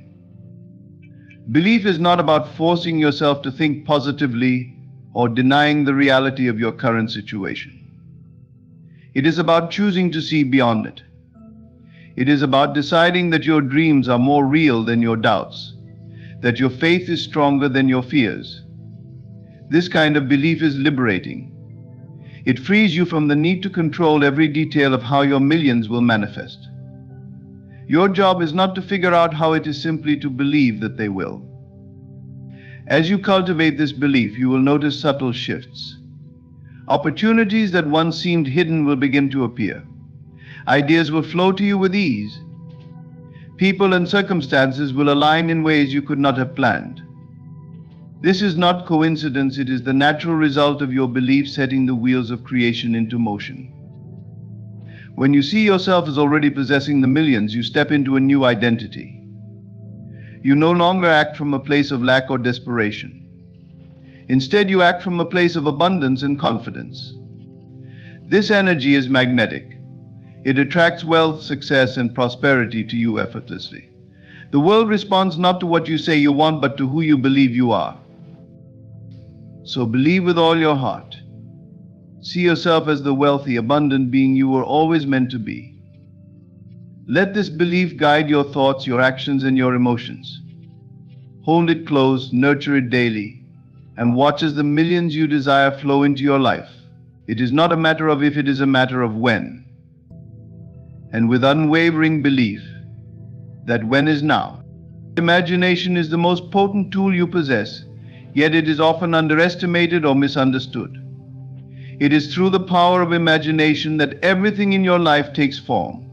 Belief is not about forcing yourself to think positively or denying the reality of your current situation. It is about choosing to see beyond it. It is about deciding that your dreams are more real than your doubts, that your faith is stronger than your fears. This kind of belief is liberating. It frees you from the need to control every detail of how your millions will manifest. Your job is not to figure out how, it is simply to believe that they will. As you cultivate this belief, you will notice subtle shifts. Opportunities that once seemed hidden will begin to appear. Ideas will flow to you with ease. People and circumstances will align in ways you could not have planned. This is not coincidence, it is the natural result of your belief setting the wheels of creation into motion. When you see yourself as already possessing the millions, you step into a new identity. You no longer act from a place of lack or desperation. Instead, you act from a place of abundance and confidence. This energy is magnetic. It attracts wealth, success, and prosperity to you effortlessly. The world responds not to what you say you want, but to who you believe you are. So believe with all your heart. See yourself as the wealthy, abundant being you were always meant to be. Let this belief guide your thoughts, your actions, and your emotions. Hold it close, nurture it daily, and watch as the millions you desire flow into your life. It is not a matter of if, it is a matter of when. And with unwavering belief that when is now. Imagination is the most potent tool you possess, yet it is often underestimated or misunderstood. It is through the power of imagination that everything in your life takes form.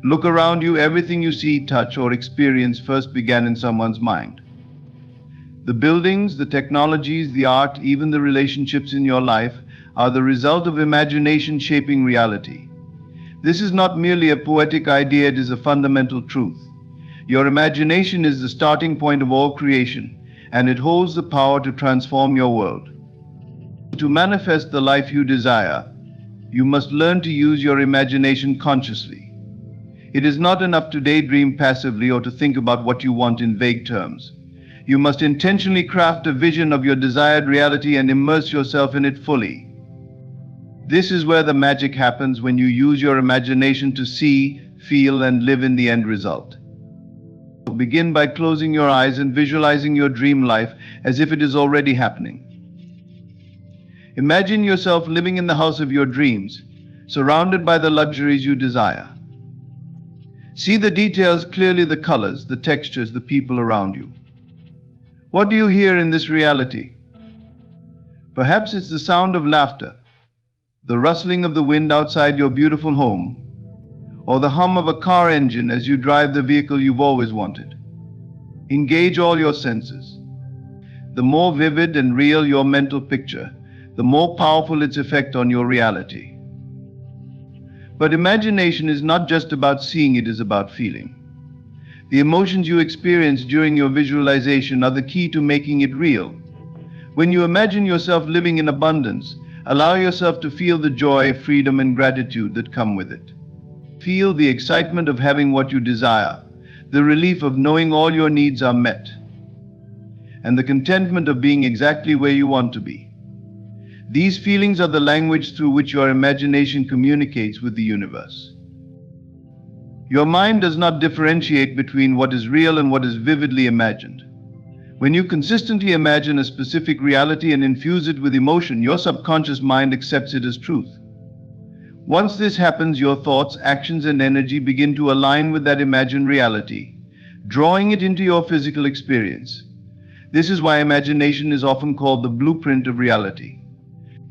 Look around you, everything you see, touch, or experience first began in someone's mind. The buildings, the technologies, the art, even the relationships in your life are the result of imagination shaping reality. This is not merely a poetic idea, it is a fundamental truth. Your imagination is the starting point of all creation, and it holds the power to transform your world. To manifest the life you desire, you must learn to use your imagination consciously. It is not enough to daydream passively or to think about what you want in vague terms. You must intentionally craft a vision of your desired reality and immerse yourself in it fully. This is where the magic happens, when you use your imagination to see, feel, and live in the end result. Begin by closing your eyes and visualizing your dream life as if it is already happening. Imagine yourself living in the house of your dreams, surrounded by the luxuries you desire. See the details clearly, the colors, the textures, the people around you. What do you hear in this reality? Perhaps it's the sound of laughter, the rustling of the wind outside your beautiful home, or the hum of a car engine as you drive the vehicle you've always wanted. Engage all your senses. The more vivid and real your mental picture, the more powerful its effect on your reality. But imagination is not just about seeing, it is about feeling. The emotions you experience during your visualization are the key to making it real. When you imagine yourself living in abundance, allow yourself to feel the joy, freedom, and gratitude that come with it. Feel the excitement of having what you desire, the relief of knowing all your needs are met, and the contentment of being exactly where you want to be. These feelings are the language through which your imagination communicates with the universe. Your mind does not differentiate between what is real and what is vividly imagined. When you consistently imagine a specific reality and infuse it with emotion, your subconscious mind accepts it as truth. Once this happens, your thoughts, actions, and energy begin to align with that imagined reality, drawing it into your physical experience. This is why imagination is often called the blueprint of reality.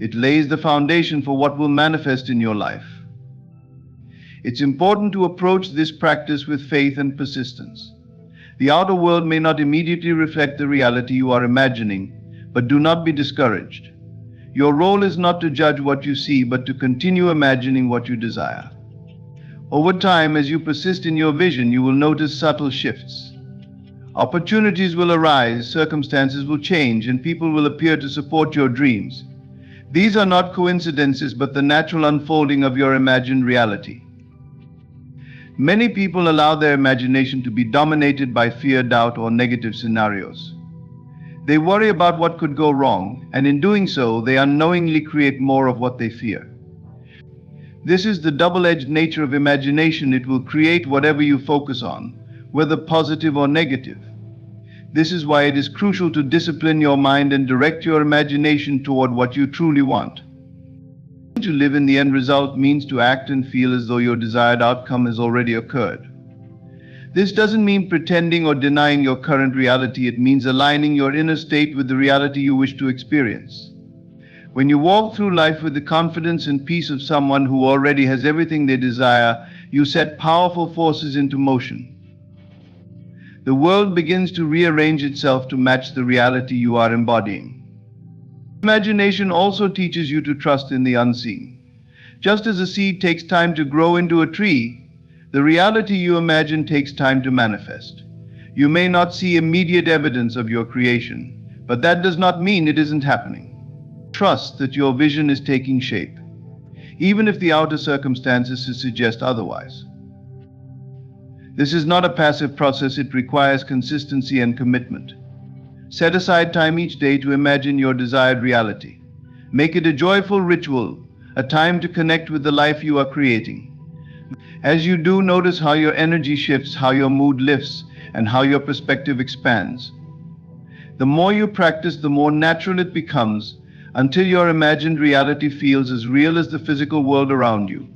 It lays the foundation for what will manifest in your life. It's important to approach this practice with faith and persistence. The outer world may not immediately reflect the reality you are imagining, but do not be discouraged. Your role is not to judge what you see, but to continue imagining what you desire. Over time, as you persist in your vision, you will notice subtle shifts. Opportunities will arise, circumstances will change, and people will appear to support your dreams. These are not coincidences, but the natural unfolding of your imagined reality. Many people allow their imagination to be dominated by fear, doubt, or negative scenarios. They worry about what could go wrong, and in doing so, they unknowingly create more of what they fear. This is the double-edged nature of imagination. It will create whatever you focus on, whether positive or negative. This is why it is crucial to discipline your mind and direct your imagination toward what you truly want. To live in the end result means to act and feel as though your desired outcome has already occurred. This doesn't mean pretending or denying your current reality. It means aligning your inner state with the reality you wish to experience. When you walk through life with the confidence and peace of someone who already has everything they desire, you set powerful forces into motion. The world begins to rearrange itself to match the reality you are embodying. Imagination also teaches you to trust in the unseen. Just as a seed takes time to grow into a tree, the reality you imagine takes time to manifest. You may not see immediate evidence of your creation, but that does not mean it isn't happening. Trust that your vision is taking shape, even if the outer circumstances suggest otherwise. This is not a passive process. It requires consistency and commitment. Set aside time each day to imagine your desired reality. Make it a joyful ritual, a time to connect with the life you are creating. As you do, notice how your energy shifts, how your mood lifts, and how your perspective expands. The more you practice, the more natural it becomes, until your imagined reality feels as real as the physical world around you.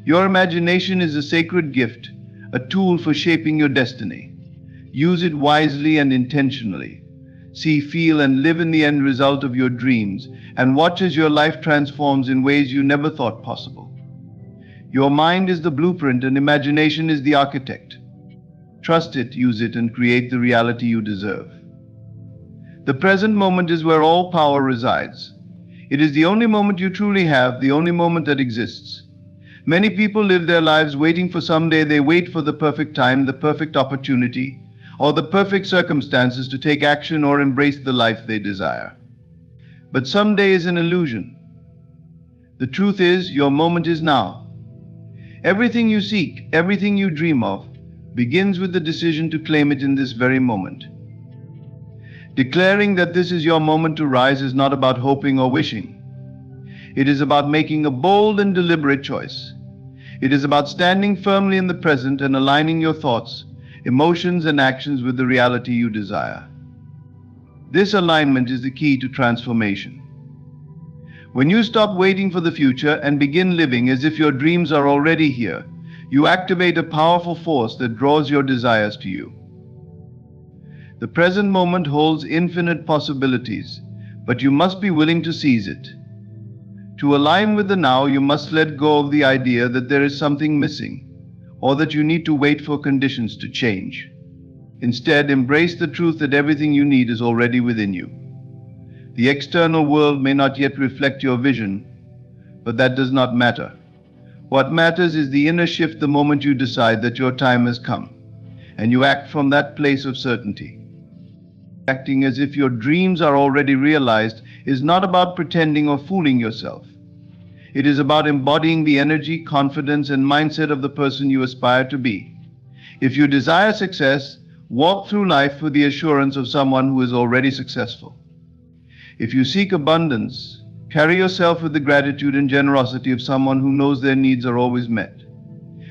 Your imagination is a sacred gift, a tool for shaping your destiny. Use it wisely and intentionally. See, feel, and live in the end result of your dreams, and watch as your life transforms in ways you never thought possible. Your mind is the blueprint and imagination is the architect. Trust it, use it, and create the reality you deserve. The present moment is where all power resides. It is the only moment you truly have, the only moment that exists. Many people live their lives waiting for someday. They wait for the perfect time, the perfect opportunity, or the perfect circumstances to take action or embrace the life they desire. But someday is an illusion. The truth is, your moment is now. Everything you seek, everything you dream of, begins with the decision to claim it in this very moment. Declaring that this is your moment to rise is not about hoping or wishing. It is about making a bold and deliberate choice. It is about standing firmly in the present and aligning your thoughts, emotions, and actions with the reality you desire. This alignment is the key to transformation. When you stop waiting for the future and begin living as if your dreams are already here, you activate a powerful force that draws your desires to you. The present moment holds infinite possibilities, but you must be willing to seize it. To align with the now, you must let go of the idea that there is something missing, or that you need to wait for conditions to change. Instead, embrace the truth that everything you need is already within you. The external world may not yet reflect your vision, but that does not matter. What matters is the inner shift the moment you decide that your time has come, and you act from that place of certainty. Acting as if your dreams are already realized is not about pretending or fooling yourself. It is about embodying the energy, confidence, and mindset of the person you aspire to be. If you desire success, walk through life with the assurance of someone who is already successful. If you seek abundance, carry yourself with the gratitude and generosity of someone who knows their needs are always met.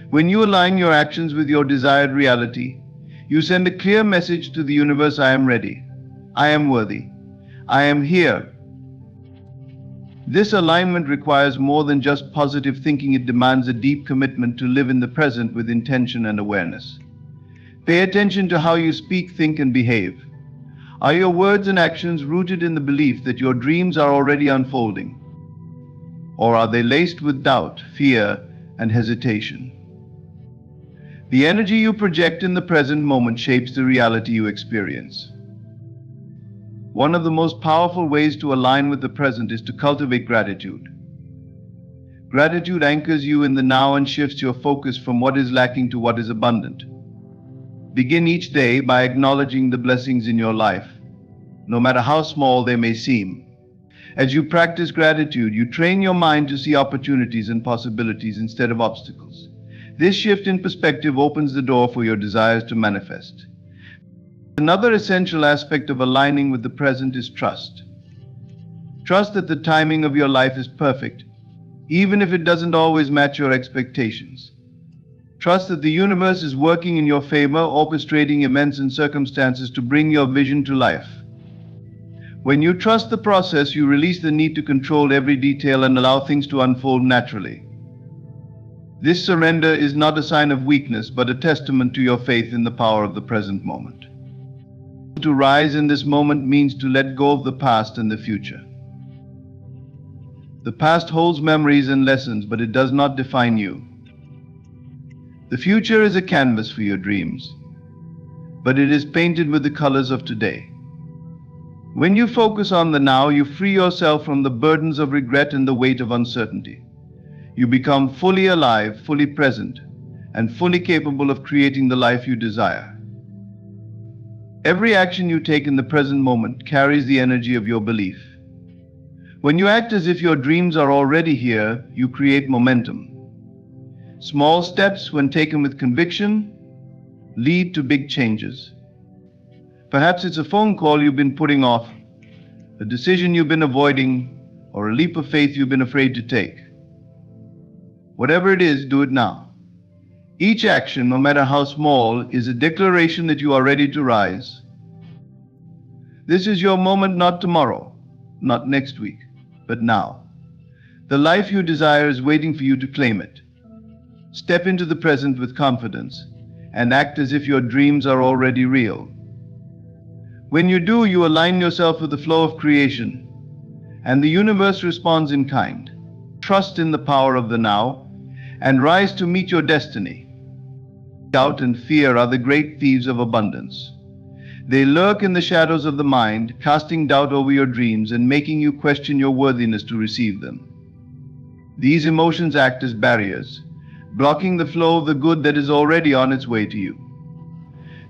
When you align your actions with your desired reality, you send a clear message to the universe: I am ready. I am worthy. I am here. This alignment requires more than just positive thinking. It demands a deep commitment to live in the present with intention and awareness. Pay attention to how you speak, think, and behave. Are your words and actions rooted in the belief that your dreams are already unfolding? Or are they laced with doubt, fear, and hesitation? The energy you project in the present moment shapes the reality you experience. One of the most powerful ways to align with the present is to cultivate gratitude. Gratitude anchors you in the now and shifts your focus from what is lacking to what is abundant. Begin each day by acknowledging the blessings in your life, no matter how small they may seem. As you practice gratitude, you train your mind to see opportunities and possibilities instead of obstacles. This shift in perspective opens the door for your desires to manifest. Another essential aspect of aligning with the present is trust. Trust that the timing of your life is perfect, even if it doesn't always match your expectations. Trust that the universe is working in your favor, orchestrating events and circumstances to bring your vision to life. When you trust the process, you release the need to control every detail and allow things to unfold naturally. This surrender is not a sign of weakness, but a testament to your faith in the power of the present moment. To rise in this moment means to let go of the past and the future. The past holds memories and lessons, but it does not define you. The future is a canvas for your dreams, but it is painted with the colors of today. When you focus on the now, you free yourself from the burdens of regret and the weight of uncertainty. You become fully alive, fully present, and fully capable of creating the life you desire. Every action you take in the present moment carries the energy of your belief. When you act as if your dreams are already here, you create momentum. Small steps, when taken with conviction, lead to big changes. Perhaps it's a phone call you've been putting off, a decision you've been avoiding, or a leap of faith you've been afraid to take. Whatever it is, do it now. Each action, no matter how small, is a declaration that you are ready to rise. This is your moment, not tomorrow, not next week, but now. The life you desire is waiting for you to claim it. Step into the present with confidence and act as if your dreams are already real. When you do, you align yourself with the flow of creation, and the universe responds in kind. Trust in the power of the now and rise to meet your destiny. Doubt and fear are the great thieves of abundance. They lurk in the shadows of the mind, casting doubt over your dreams and making you question your worthiness to receive them. These emotions act as barriers, blocking the flow of the good that is already on its way to you.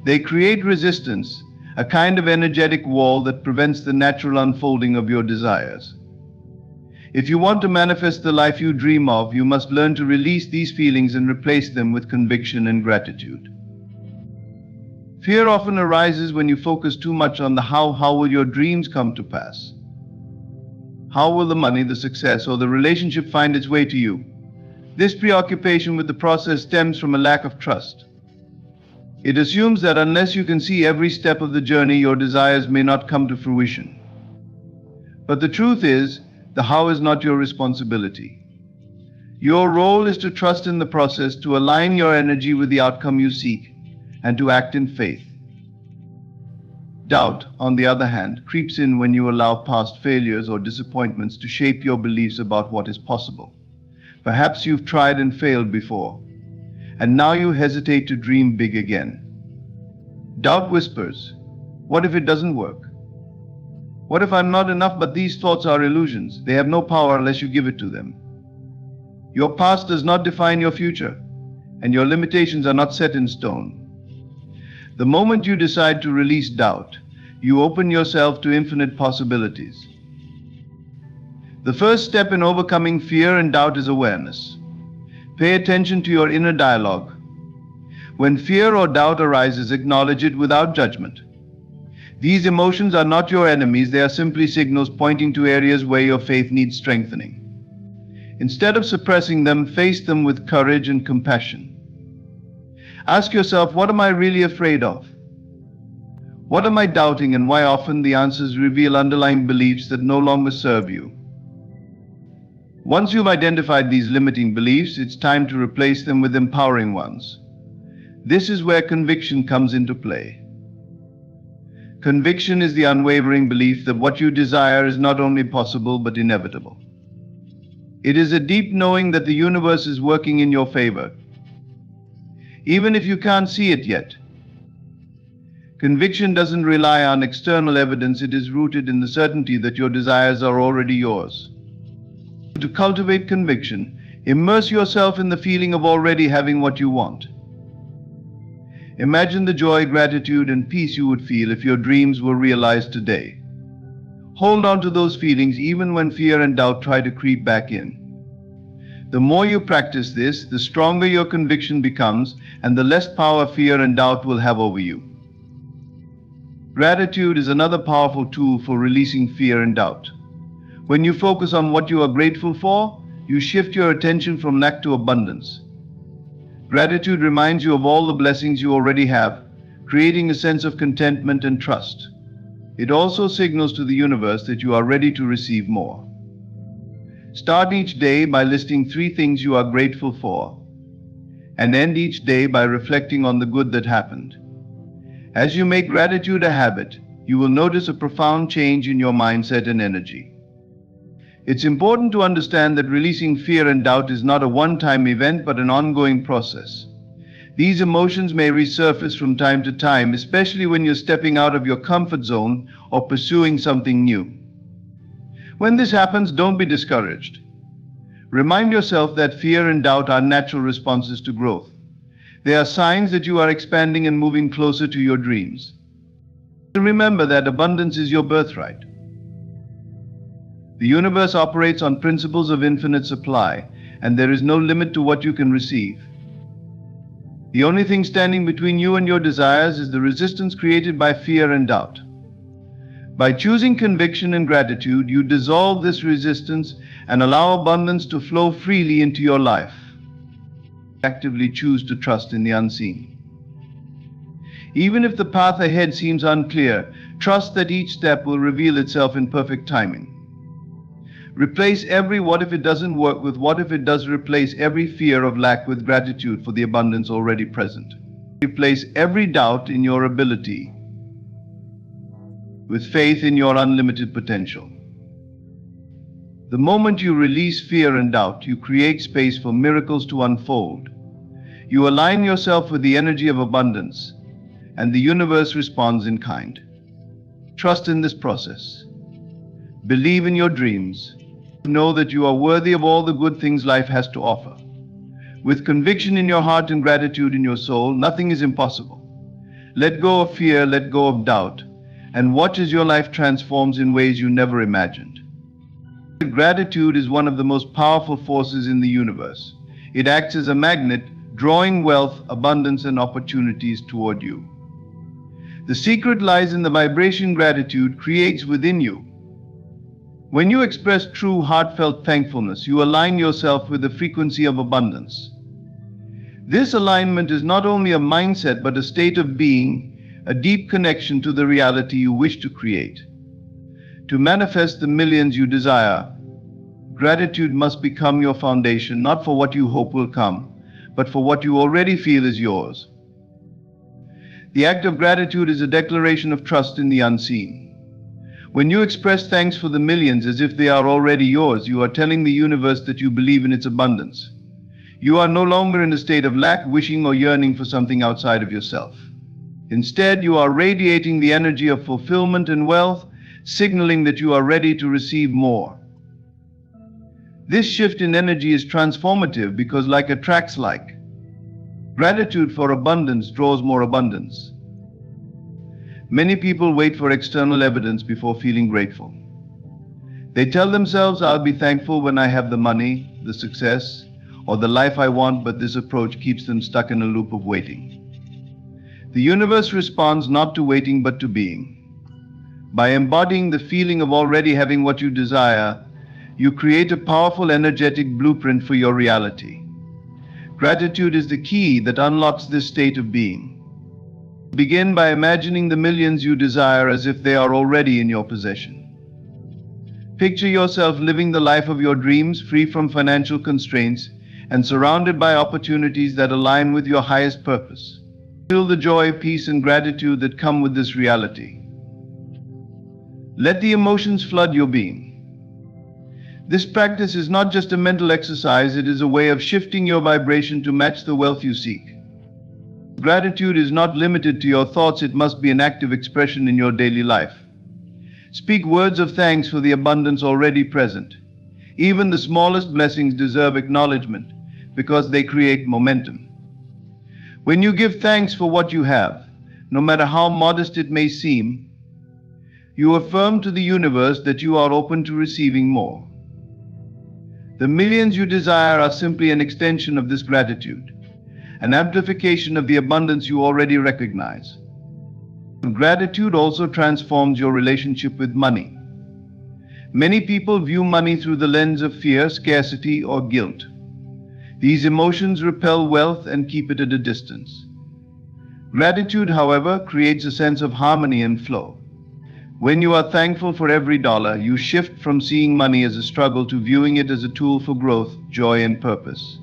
They create resistance, a kind of energetic wall that prevents the natural unfolding of your desires. If you want to manifest the life you dream of, you must learn to release these feelings and replace them with conviction and gratitude. Fear often arises when you focus too much on the how will your dreams come to pass? How will the money, the success, or the relationship find its way to you? This preoccupation with the process stems from a lack of trust. It assumes that unless you can see every step of the journey, your desires may not come to fruition. But the truth is, the how is not your responsibility. Your role is to trust in the process, to align your energy with the outcome you seek, and to act in faith. Doubt, on the other hand, creeps in when you allow past failures or disappointments to shape your beliefs about what is possible. Perhaps you've tried and failed before, and now you hesitate to dream big again. Doubt whispers, what if it doesn't work? What if I'm not enough? But these thoughts are illusions. They have no power unless you give it to them. Your past does not define your future, and your limitations are not set in stone. The moment you decide to release doubt, you open yourself to infinite possibilities. The first step in overcoming fear and doubt is awareness. Pay attention to your inner dialogue. When fear or doubt arises, acknowledge it without judgment. These emotions are not your enemies, they are simply signals pointing to areas where your faith needs strengthening. Instead of suppressing them, face them with courage and compassion. Ask yourself, what am I really afraid of? What am I doubting, and why? Often the answers reveal underlying beliefs that no longer serve you. Once you've identified these limiting beliefs, it's time to replace them with empowering ones. This is where conviction comes into play. Conviction is the unwavering belief that what you desire is not only possible but inevitable. It is a deep knowing that the universe is working in your favor, even if you can't see it yet. Conviction doesn't rely on external evidence, it is rooted in the certainty that your desires are already yours. To cultivate conviction, immerse yourself in the feeling of already having what you want. Imagine the joy, gratitude, and peace you would feel if your dreams were realized today. Hold on to those feelings even when fear and doubt try to creep back in. The more you practice this, the stronger your conviction becomes, and the less power fear and doubt will have over you. Gratitude is another powerful tool for releasing fear and doubt. When you focus on what you are grateful for, you shift your attention from lack to abundance. Gratitude reminds you of all the blessings you already have, creating a sense of contentment and trust. It also signals to the universe that you are ready to receive more. Start each day by listing 3 things you are grateful for, and end each day by reflecting on the good that happened. As you make gratitude a habit, you will notice a profound change in your mindset and energy. It's important to understand that releasing fear and doubt is not a one-time event but an ongoing process. These emotions may resurface from time to time, especially when you're stepping out of your comfort zone or pursuing something new. When this happens, don't be discouraged. Remind yourself that fear and doubt are natural responses to growth. They are signs that you are expanding and moving closer to your dreams. Remember that abundance is your birthright. The universe operates on principles of infinite supply, and there is no limit to what you can receive. The only thing standing between you and your desires is the resistance created by fear and doubt. By choosing conviction and gratitude, you dissolve this resistance and allow abundance to flow freely into your life. Actively choose to trust in the unseen. Even if the path ahead seems unclear, trust that each step will reveal itself in perfect timing. Replace every what if it doesn't work with what if it does. Replace every fear of lack with gratitude for the abundance already present. Replace every doubt in your ability with faith in your unlimited potential. The moment you release fear and doubt, you create space for miracles to unfold. You align yourself with the energy of abundance, and the universe responds in kind. Trust in this process. Believe in your dreams. Know that you are worthy of all the good things life has to offer. With conviction in your heart and gratitude in your soul, nothing is impossible. Let go of fear, let go of doubt, and watch as your life transforms in ways you never imagined. Gratitude is one of the most powerful forces in the universe. It acts as a magnet, drawing wealth, abundance, and opportunities toward you. The secret lies in the vibration gratitude creates within you. When you express true, heartfelt thankfulness, you align yourself with the frequency of abundance. This alignment is not only a mindset but a state of being, a deep connection to the reality you wish to create. To manifest the millions you desire, gratitude must become your foundation, not for what you hope will come, but for what you already feel is yours. The act of gratitude is a declaration of trust in the unseen. When you express thanks for the millions as if they are already yours, you are telling the universe that you believe in its abundance. You are no longer in a state of lack, wishing or yearning for something outside of yourself. Instead, you are radiating the energy of fulfillment and wealth, signaling that you are ready to receive more. This shift in energy is transformative because, like attracts like, gratitude for abundance draws more abundance. Many people wait for external evidence before feeling grateful. They tell themselves, I'll be thankful when I have the money, the success, or the life I want, but this approach keeps them stuck in a loop of waiting. The universe responds not to waiting but to being. By embodying the feeling of already having what you desire, you create a powerful energetic blueprint for your reality. Gratitude is the key that unlocks this state of being. Begin by imagining the millions you desire as if they are already in your possession. Picture yourself living the life of your dreams, free from financial constraints and surrounded by opportunities that align with your highest purpose. Feel the joy, peace, and gratitude that come with this reality. Let the emotions flood your being. This practice is not just a mental exercise, it is a way of shifting your vibration to match the wealth you seek. Gratitude is not limited to your thoughts, it must be an active expression in your daily life. Speak words of thanks for the abundance already present. Even the smallest blessings deserve acknowledgement because they create momentum. When you give thanks for what you have, no matter how modest it may seem, You affirm to the universe that you are open to receiving more. The millions you desire are simply an extension of this gratitude, an amplification of the abundance you already recognize. Gratitude also transforms your relationship with money. Many people view money through the lens of fear, scarcity, or guilt. These emotions repel wealth and keep it at a distance. Gratitude, however, creates a sense of harmony and flow. When you are thankful for every dollar, you shift from seeing money as a struggle to viewing it as a tool for growth, joy, and purpose.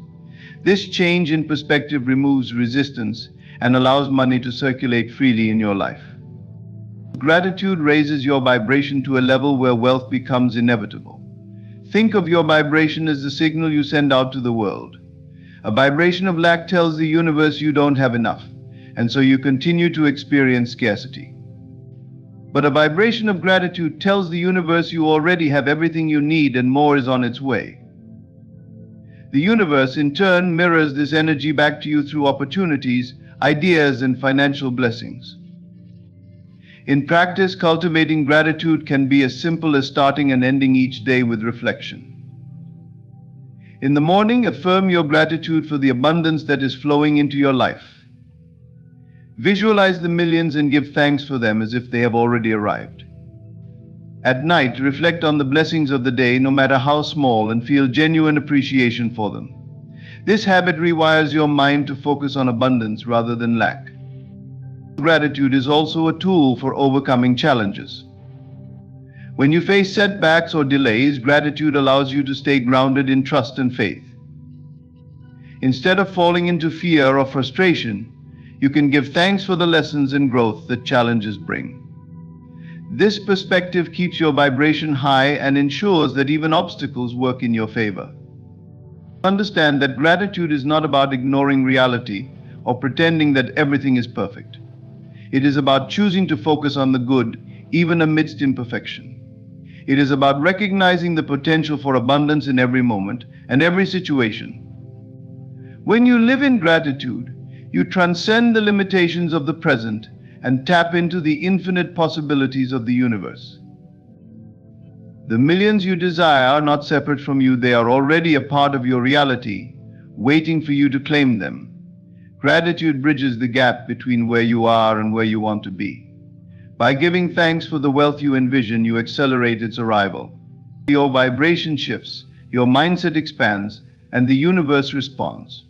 This change in perspective removes resistance and allows money to circulate freely in your life. Gratitude raises your vibration to a level where wealth becomes inevitable. Think of your vibration as the signal you send out to the world. A vibration of lack tells the universe you don't have enough, and so you continue to experience scarcity. But a vibration of gratitude tells the universe you already have everything you need and more is on its way. The universe, in turn, mirrors this energy back to you through opportunities, ideas, and financial blessings. In practice, cultivating gratitude can be as simple as starting and ending each day with reflection. In the morning, affirm your gratitude for the abundance that is flowing into your life. Visualize the millions and give thanks for them as if they have already arrived. At night, reflect on the blessings of the day, no matter how small, and feel genuine appreciation for them. This habit rewires your mind to focus on abundance rather than lack. Gratitude is also a tool for overcoming challenges. When you face setbacks or delays, gratitude allows you to stay grounded in trust and faith. Instead of falling into fear or frustration, you can give thanks for the lessons and growth that challenges bring. This perspective keeps your vibration high and ensures that even obstacles work in your favor. Understand that gratitude is not about ignoring reality or pretending that everything is perfect. It is about choosing to focus on the good, even amidst imperfection. It is about recognizing the potential for abundance in every moment and every situation. When you live in gratitude, you transcend the limitations of the present and tap into the infinite possibilities of the universe. The millions you desire are not separate from you. They are already a part of your reality, waiting for you to claim them. Gratitude bridges the gap between where you are and where you want to be. By giving thanks for the wealth you envision, you accelerate its arrival. Your vibration shifts, your mindset expands, and the universe responds.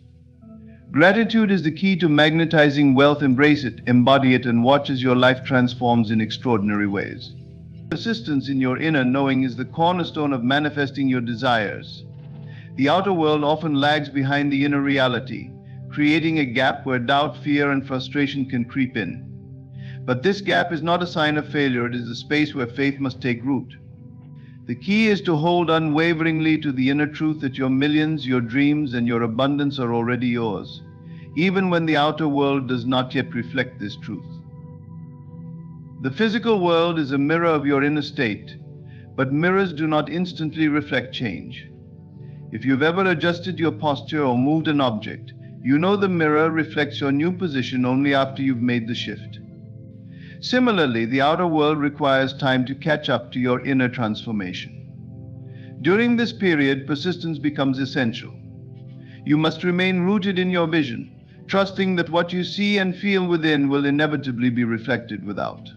Gratitude is the key to magnetizing wealth. Embrace it, embody it, and watch as your life transforms in extraordinary ways. Persistence in your inner knowing is the cornerstone of manifesting your desires. The outer world often lags behind the inner reality, creating a gap where doubt, fear, and frustration can creep in. But this gap is not a sign of failure. It is a space where faith must take root. The key is to hold unwaveringly to the inner truth that your millions, your dreams, and your abundance are already yours, even when the outer world does not yet reflect this truth. The physical world is a mirror of your inner state, but mirrors do not instantly reflect change. If you've ever adjusted your posture or moved an object, you know the mirror reflects your new position only after you've made the shift. Similarly, the outer world requires time to catch up to your inner transformation. During this period, persistence becomes essential. You must remain rooted in your vision, trusting that what you see and feel within will inevitably be reflected without.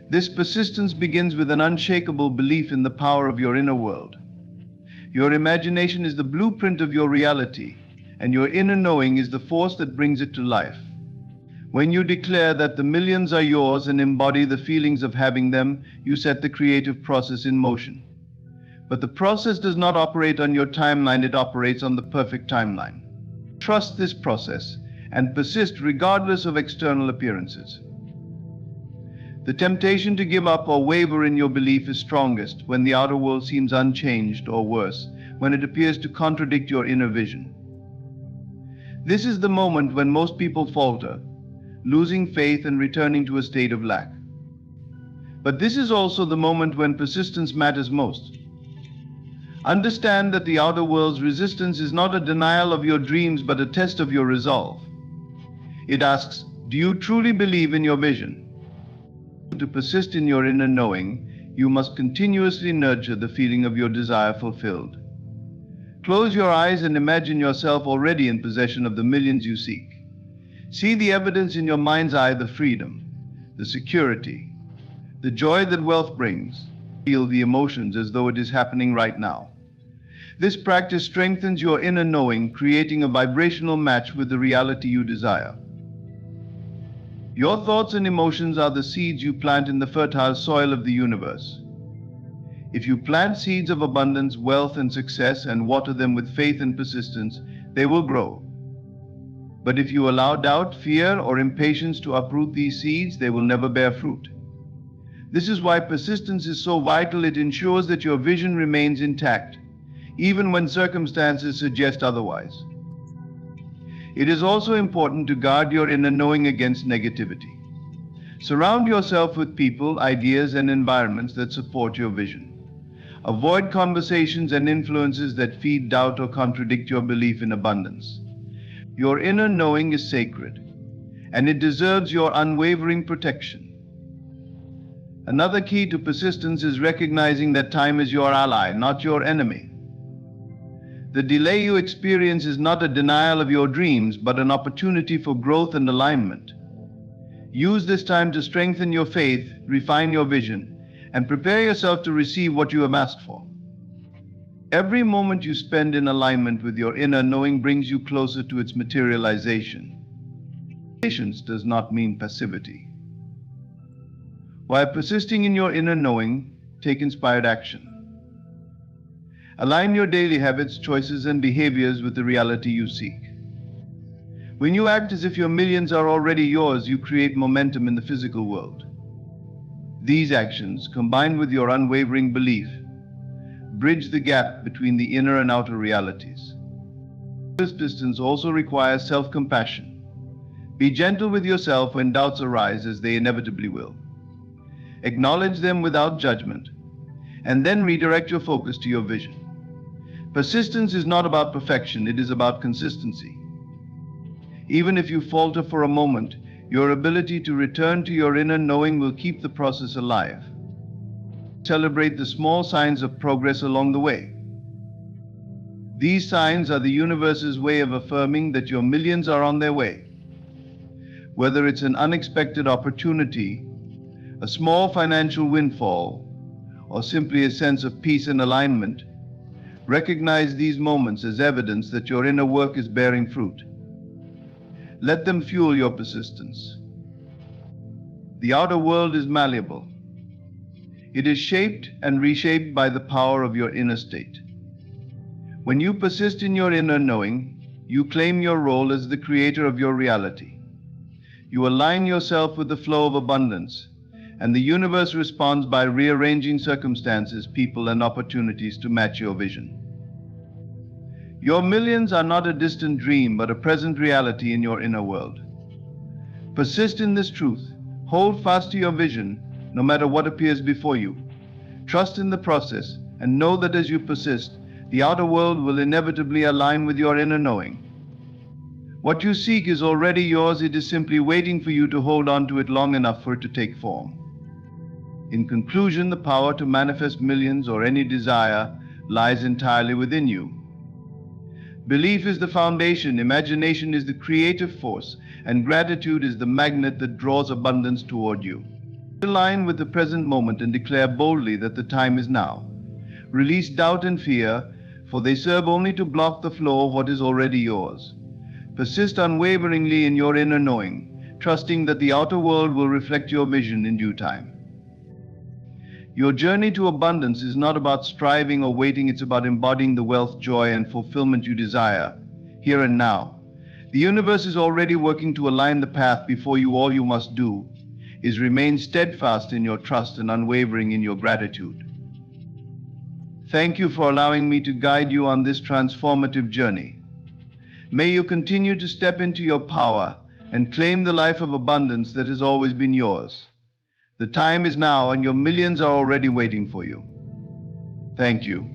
This persistence begins with an unshakable belief in the power of your inner world. Your imagination is the blueprint of your reality, and your inner knowing is the force that brings it to life. When you declare that the millions are yours and embody the feelings of having them, you set the creative process in motion. But the process does not operate on your timeline, it operates on the perfect timeline. Trust this process and persist regardless of external appearances. The temptation to give up or waver in your belief is strongest when the outer world seems unchanged, or worse, when it appears to contradict your inner vision. This is the moment when most people falter, losing faith and returning to a state of lack. But this is also the moment when persistence matters most. Understand that the outer world's resistance is not a denial of your dreams, but a test of your resolve. It asks, do you truly believe in your vision? To persist in your inner knowing, you must continuously nurture the feeling of your desire fulfilled. Close your eyes and imagine yourself already in possession of the millions you seek. See the evidence in your mind's eye, the freedom, the security, the joy that wealth brings. Feel the emotions as though it is happening right now. This practice strengthens your inner knowing, creating a vibrational match with the reality you desire. Your thoughts and emotions are the seeds you plant in the fertile soil of the universe. If you plant seeds of abundance, wealth, and success and water them with faith and persistence, they will grow. But if you allow doubt, fear, or impatience to uproot these seeds, they will never bear fruit. This is why persistence is so vital. It ensures that your vision remains intact, even when circumstances suggest otherwise. It is also important to guard your inner knowing against negativity. Surround yourself with people, ideas, and environments that support your vision. Avoid conversations and influences that feed doubt or contradict your belief in abundance. Your inner knowing is sacred, and it deserves your unwavering protection. Another key to persistence is recognizing that time is your ally, not your enemy. The delay you experience is not a denial of your dreams, but an opportunity for growth and alignment. Use this time to strengthen your faith, refine your vision, and prepare yourself to receive what you have asked for. Every moment you spend in alignment with your inner knowing brings you closer to its materialization. Patience does not mean passivity. While persisting in your inner knowing, take inspired action. Align your daily habits, choices, and behaviors with the reality you seek. When you act as if your millions are already yours, you create momentum in the physical world. These actions, combined with your unwavering belief, bridge the gap between the inner and outer realities. Persistence also requires self-compassion. Be gentle with yourself when doubts arise, as they inevitably will. Acknowledge them without judgment, and then redirect your focus to your vision. Persistence is not about perfection, it is about consistency. Even if you falter for a moment, your ability to return to your inner knowing will keep the process alive. Celebrate the small signs of progress along the way. These signs are the universe's way of affirming that your millions are on their way. Whether it's an unexpected opportunity, a small financial windfall, or simply a sense of peace and alignment, recognize these moments as evidence that your inner work is bearing fruit. Let them fuel your persistence. The outer world is malleable. It is shaped and reshaped by the power of your inner state. When you persist in your inner knowing, you claim your role as the creator of your reality. You align yourself with the flow of abundance, and the universe responds by rearranging circumstances, people, and opportunities to match your vision. Your millions are not a distant dream, but a present reality in your inner world. Persist in this truth. Hold fast to your vision, no matter what appears before you. Trust in the process, and know that as you persist, the outer world will inevitably align with your inner knowing. What you seek is already yours. It is simply waiting for you to hold on to it long enough for it to take form. In conclusion, the power to manifest millions or any desire lies entirely within you. Belief is the foundation, imagination is the creative force, and gratitude is the magnet that draws abundance toward you. Align with the present moment and declare boldly that the time is now. Release doubt and fear, for they serve only to block the flow of what is already yours. Persist unwaveringly in your inner knowing, trusting that the outer world will reflect your vision in due time. Your journey to abundance is not about striving or waiting, it's about embodying the wealth, joy, and fulfillment you desire, here and now. The universe is already working to align the path before you. All you must do is remain steadfast in your trust and unwavering in your gratitude. Thank you for allowing me to guide you on this transformative journey. May you continue to step into your power and claim the life of abundance that has always been yours. The time is now, and your millions are already waiting for you. Thank you.